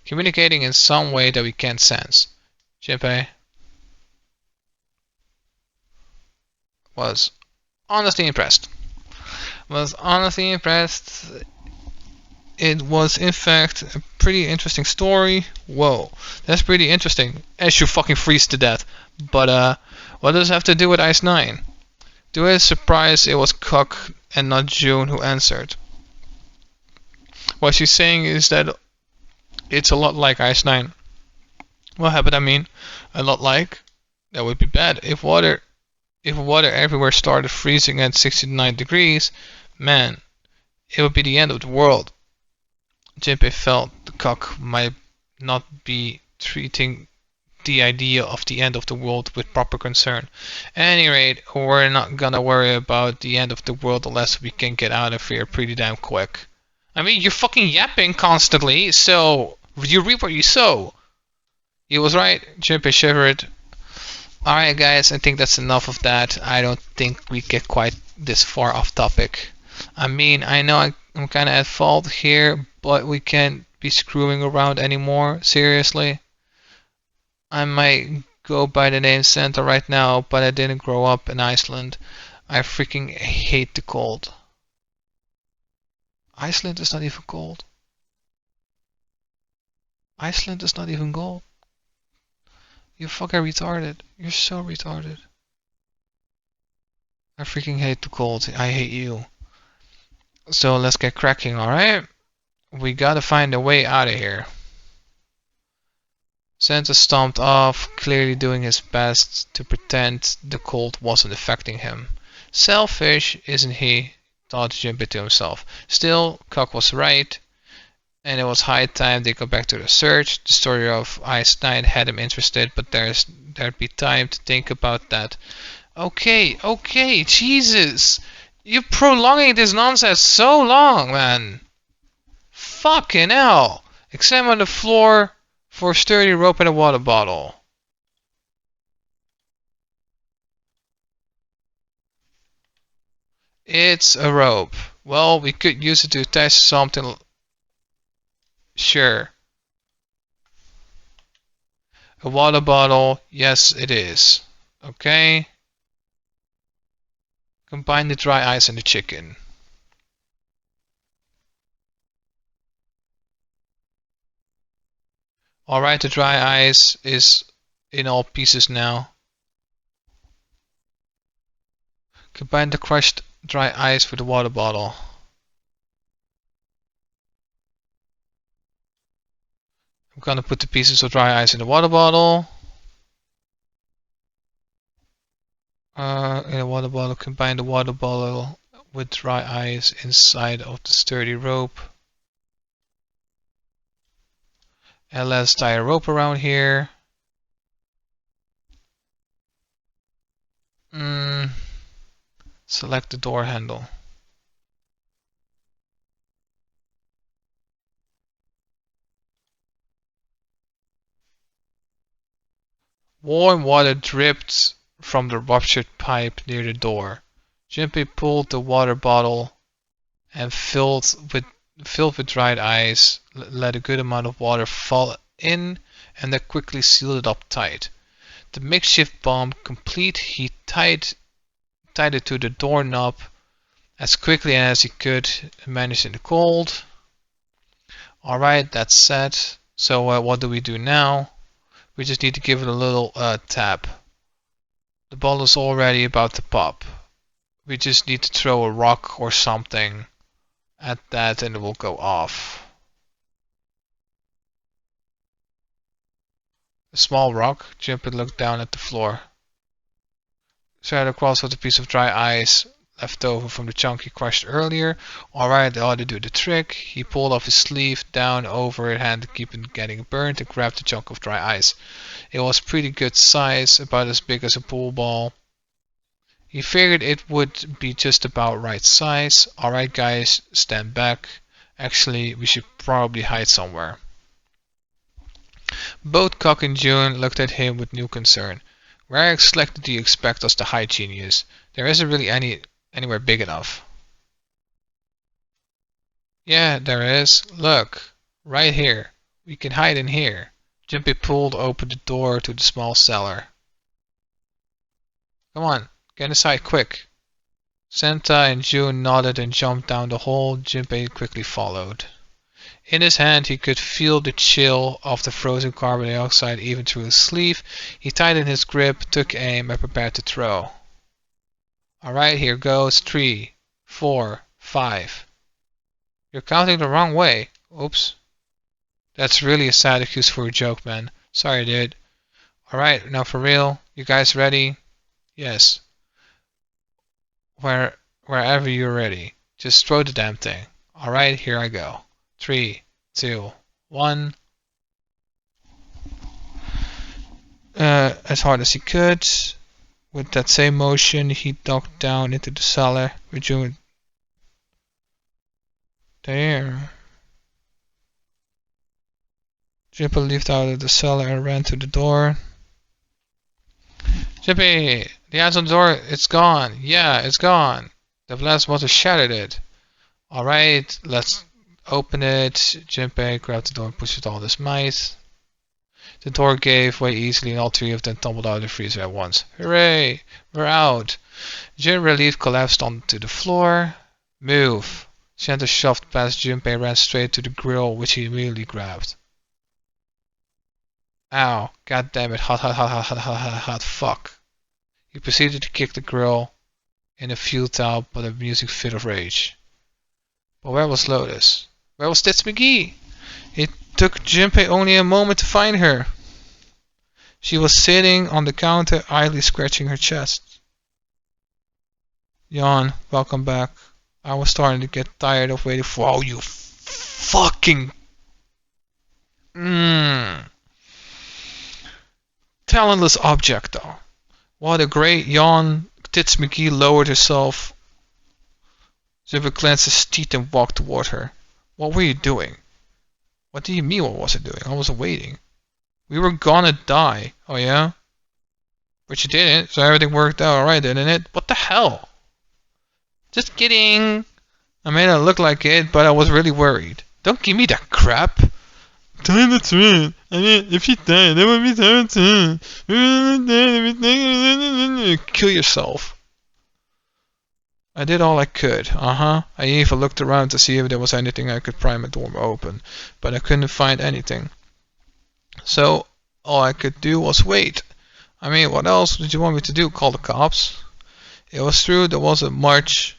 Communicating in some way that we can't sense. Jinpei was honestly impressed. Was honestly impressed. It was in fact a pretty interesting story. Whoa, that's pretty interesting. As you fucking freeze to death. But what does it have to do with Ice 9? To his surprise, it was Cook and not June who answered. What she's saying is that it's a lot like Ice 9. What happened? I mean, a lot like. That would be bad. If water everywhere started freezing at 69 degrees, man, it would be the end of the world. Jinpei felt the Cock might not be treating the idea of the end of the world with proper concern. At any rate, we're not gonna worry about the end of the world unless we can get out of here pretty damn quick. I mean, you're fucking yapping constantly, so you reap what you sow. He was right. Jinpei shivered. Alright guys, I think that's enough of that. I don't think we get quite this far off topic. I mean, I know I'm kinda at fault here, but we can't be screwing around anymore. Seriously. I might go by the name Santa right now, but I didn't grow up in Iceland. I freaking hate the cold. Iceland is not even cold. Iceland is not even cold. You're fucking retarded. You're so retarded. I freaking hate the cold. I hate you. So let's get cracking, alright? We gotta find a way out of here. Santa stomped off, clearly doing his best to pretend the cold wasn't affecting him. Selfish, isn't he? Thought Jinpei to himself. Still, Cock was right, and it was high time they go back to the search. The story of Ice 9 had him interested, but there'd be time to think about that. Okay, Jesus! You're prolonging this nonsense so long, man! Fucking hell! Examine the floor for a sturdy rope and a water bottle. It's a rope. Well, we could use it to attach something. Sure. A water bottle. Yes, it is. Okay. Combine the dry ice and the chicken. Alright, the dry ice is in all pieces now. Combine the crushed dry ice with the water bottle. I'm gonna put the pieces of dry ice in the water bottle. In a water bottle, combine the water bottle with dry ice inside of the sturdy rope. And let's tie a rope around here. Select the door handle. Warm water dripped from the ruptured pipe near the door. Jinpei pulled the water bottle and filled with dried ice, let a good amount of water fall in, and then quickly sealed it up tight. The makeshift bomb complete, he tied it to the doorknob as quickly as he could, managed in the cold. Alright, that's set. So what do we do now? We just need to give it a little tap. The ball is already about to pop. We just need to throw a rock or something at that and it will go off. A small rock. Jinpei looked down at the floor. Straight across with a piece of dry ice. left over from the chunk he crushed earlier. Alright, that ought to do the trick. He pulled off his sleeve down over his hand to keep it getting burnt and grabbed a chunk of dry ice. It was pretty good size, about as big as a pool ball. He figured it would be just about right size. Alright guys, stand back. Actually, we should probably hide somewhere. Both Cock and June looked at him with new concern. Where exactly do you expect us to hide, genius? There isn't really anywhere big enough. Yeah, there is. Look, right here. We can hide in here. Junpei pulled open the door to the small cellar. Come on, get inside quick. Santa and June nodded and jumped down the hole. Junpei quickly followed. In his hand he could feel the chill of the frozen carbon dioxide even through his sleeve. He tightened his grip, took aim, and prepared to throw. Alright, here goes. 3, 4, 5. You're counting the wrong way. Oops. That's really a sad excuse for a joke, man. Sorry, dude. Alright, now for real. You guys ready? Yes. Wherever you're ready. Just throw the damn thing. Alright, here I go. 3, 2, 1. As hard as he could. With that same motion, he ducked down into the cellar. Resumed. There. Junpei leaped out of the cellar and ran to the door. Junpei, the ice on the door, it's gone. Yeah, it's gone. The blast must have shattered it. Alright, let's open it. Junpei grabbed the door and pushed it all his might. The door gave way easily and all three of them tumbled out of the freezer at once. Hooray! We're out! Jun, relieved, collapsed onto the floor. Move! Santa shoved past Junpei and ran straight to the grill, which he immediately grabbed. Ow! God damn it! Hot, hot, hot, hot, hot, hot, hot, hot, fuck! He proceeded to kick the grill in a futile but amusing fit of rage. But where was Lotus? Where was Tits McGee? It took Junpei only a moment to find her. She was sitting on the counter, idly scratching her chest. Yawn, welcome back. I was starting to get tired of waiting for all you fucking... Talentless object, though. What a great yawn. Tits McGee lowered herself. Junpei clenched his teeth and walked toward her. What were you doing? What do you mean, what was I doing? I was waiting. We were gonna die. Oh yeah? But you didn't, so everything worked out alright, didn't it? What the hell? Just kidding. I made it look like it, but I was really worried. Don't give me that crap. Tell me the truth. I mean, if you die, that would be sad too. Kill yourself. I did all I could, I even looked around to see if there was anything I could pry my door open, but I couldn't find anything. So, all I could do was wait. I mean, what else did you want me to do? Call the cops? It was true, there wasn't much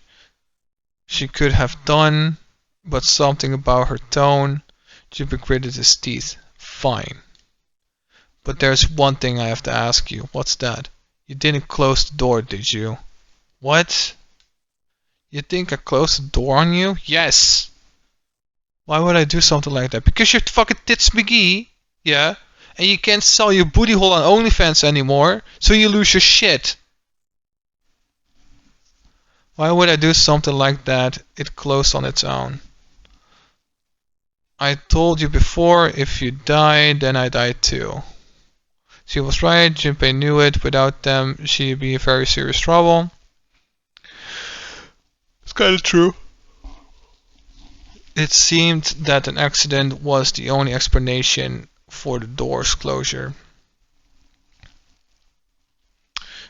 she could have done, but something about her tone. Junpei gritted his teeth. Fine. But there's one thing I have to ask you. What's that? You didn't close the door, did you? What? You think I closed the door on you? Yes! Why would I do something like that? Because you're fucking Tits McGee, yeah? And you can't sell your booty hole on OnlyFans anymore, so you lose your shit. Why would I do something like that? It closed on its own. I told you before, if you die, then I die too. She was right, Junpei knew it. Without them, she'd be in very serious trouble. It's kinda true. It seemed that an accident was the only explanation for the door's closure.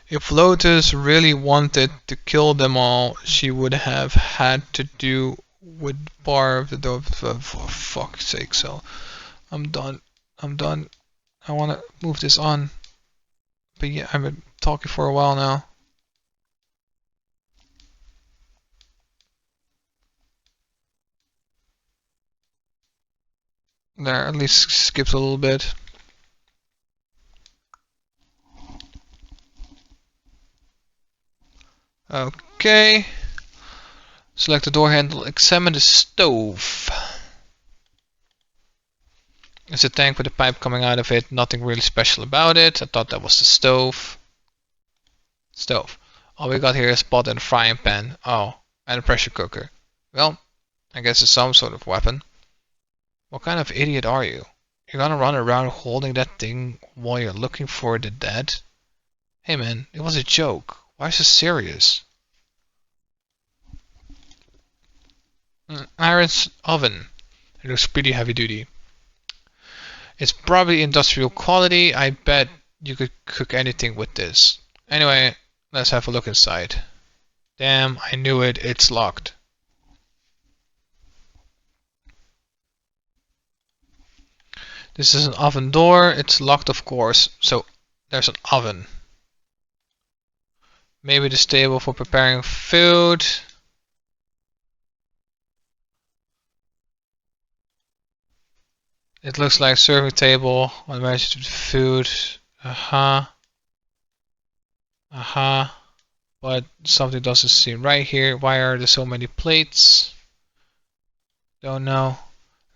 If Lotus really wanted to kill them all, she would have had to do with bar the door. For fuck's sake, so I'm done. I wanna move this on. But yeah, I've been talking for a while now. There, at least skips a little bit. Okay. Select the door handle. Examine the stove. It's a tank with a pipe coming out of it. Nothing really special about it. I thought that was the stove. Stove. All we got here is a pot and a frying pan. Oh, and a pressure cooker. Well, I guess it's some sort of weapon. What kind of idiot are you? You're gonna run around holding that thing while you're looking for the dead? Hey man, it was a joke. Why so serious? Iron oven. It looks pretty heavy duty. It's probably industrial quality. I bet you could cook anything with this. Anyway, let's have a look inside. Damn, I knew it. It's locked. This is an oven door. It's locked, of course. So there's an oven. Maybe the table for preparing food. It looks like serving table on managed food. But something doesn't seem right here. Why are there so many plates? Don't know.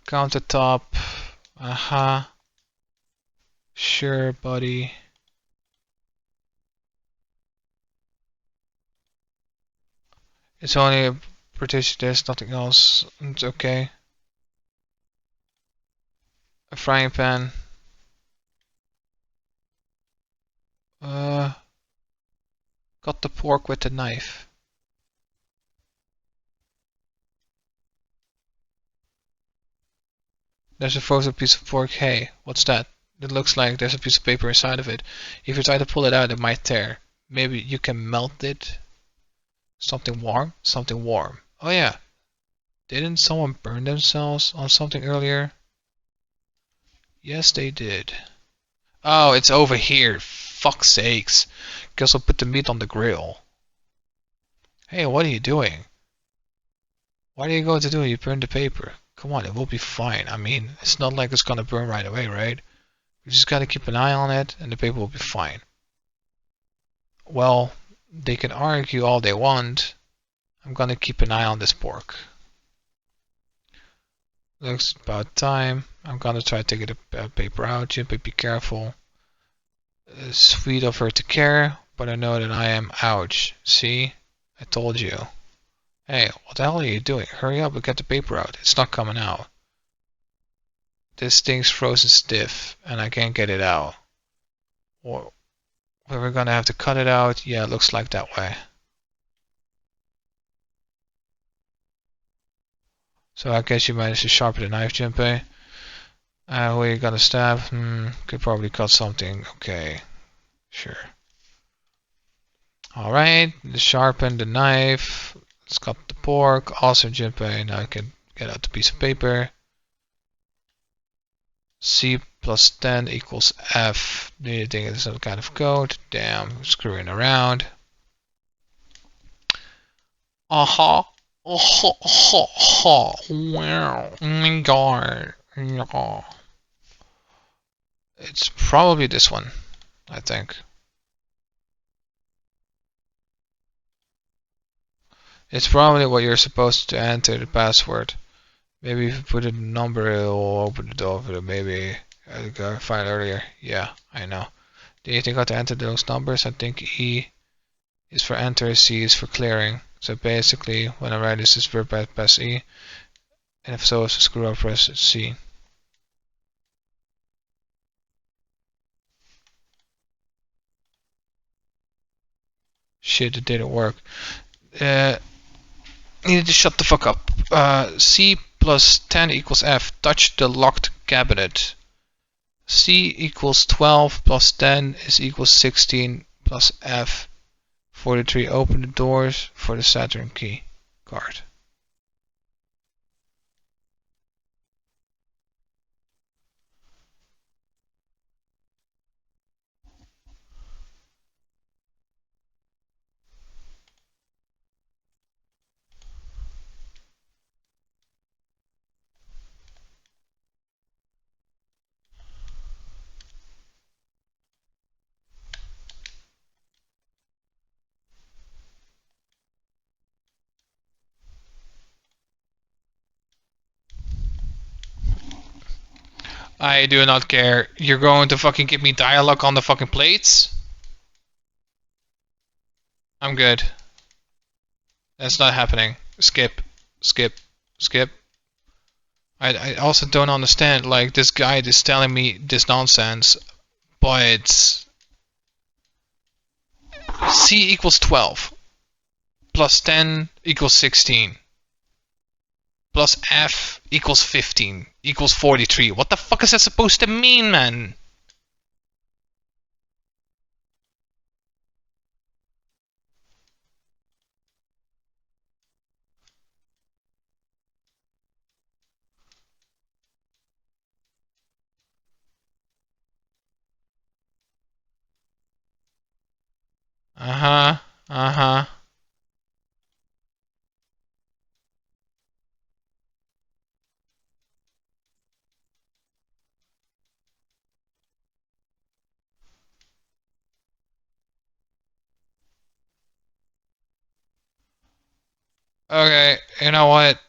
Countertop. Sure, buddy. It's only a British. There's nothing else. It's okay. A frying pan. Cut the pork with the knife. There's a frozen piece of pork. Hey, what's that? It looks like there's a piece of paper inside of it. If you try to pull it out, it might tear. Maybe you can melt it. Something warm? Something warm. Oh yeah. Didn't someone burn themselves on something earlier? Yes, they did. Oh, it's over here. Fuck's sakes. Guess I'll put the meat on the grill. Hey, what are you doing? What are you going to do? You burn the paper. Come on, it will be fine. I mean, it's not like it's gonna burn right away, right? You just gotta keep an eye on it and the paper will be fine. Well, they can argue all they want. I'm gonna keep an eye on this pork. Looks about time. I'm gonna try to get the paper out. Jimpy, be careful. Sweet of her to care, but I know that I am. Ouch. See? I told you. Hey, what the hell are you doing? Hurry up and get the paper out. It's not coming out. This thing's frozen stiff and I can't get it out. Or we're gonna have to cut it out. Yeah, it looks like that way. So I guess you managed to sharpen the knife, Junpei. Where are you gonna stab? Could probably cut something. Okay, sure. Alright, sharpen the knife. Let's cut the pork. Awesome, Junpei. Now I can get out the piece of paper. C plus 10 equals F. Do you think it's some kind of code? Damn, screwing around. Aha. Wow. Oh my god. Yeah. It's probably this one, I think. It's probably what you're supposed to enter the password. Maybe if you put a number, it'll open the door, but maybe I got find earlier. Yeah, I know. Do you think I have to enter those numbers? I think E is for enter, C is for clearing. So basically, when I write this, is verb press E, and if so, it's a screw up, press C. Shit, it didn't work. Needed to shut the fuck up. C plus 10 equals F. Touch the locked cabinet. C equals 12 plus 10 is equals 16 plus F. 43. Open the doors for the Saturn key card. I do not care. You're going to fucking give me dialogue on the fucking plates? I'm good. That's not happening. Skip. Skip. Skip. I also don't understand, like, this guy is telling me this nonsense, but C equals 12 plus 10 equals 16 plus F equals 15 equals 43. What the fuck is that supposed to mean, man? Uh-huh. Uh-huh. Okay, you know what?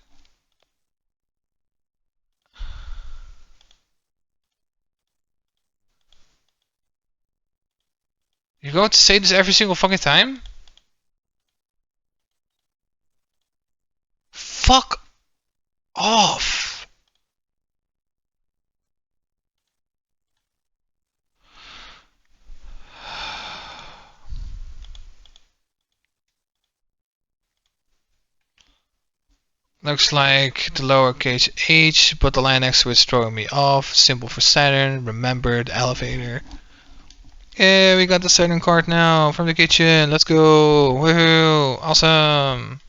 You're going to say this every single fucking time? Fuck off. Looks like the lowercase h, but the line next to it's throwing me off. Symbol for Saturn, remembered, elevator. Yeah, we got the Saturn card now from the kitchen. Let's go. Woohoo. Awesome.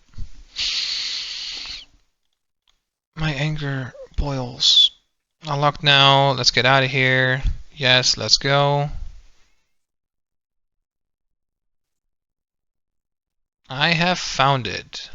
My anger boils. Unlocked now. Let's get out of here. Yes, let's go. I have found it.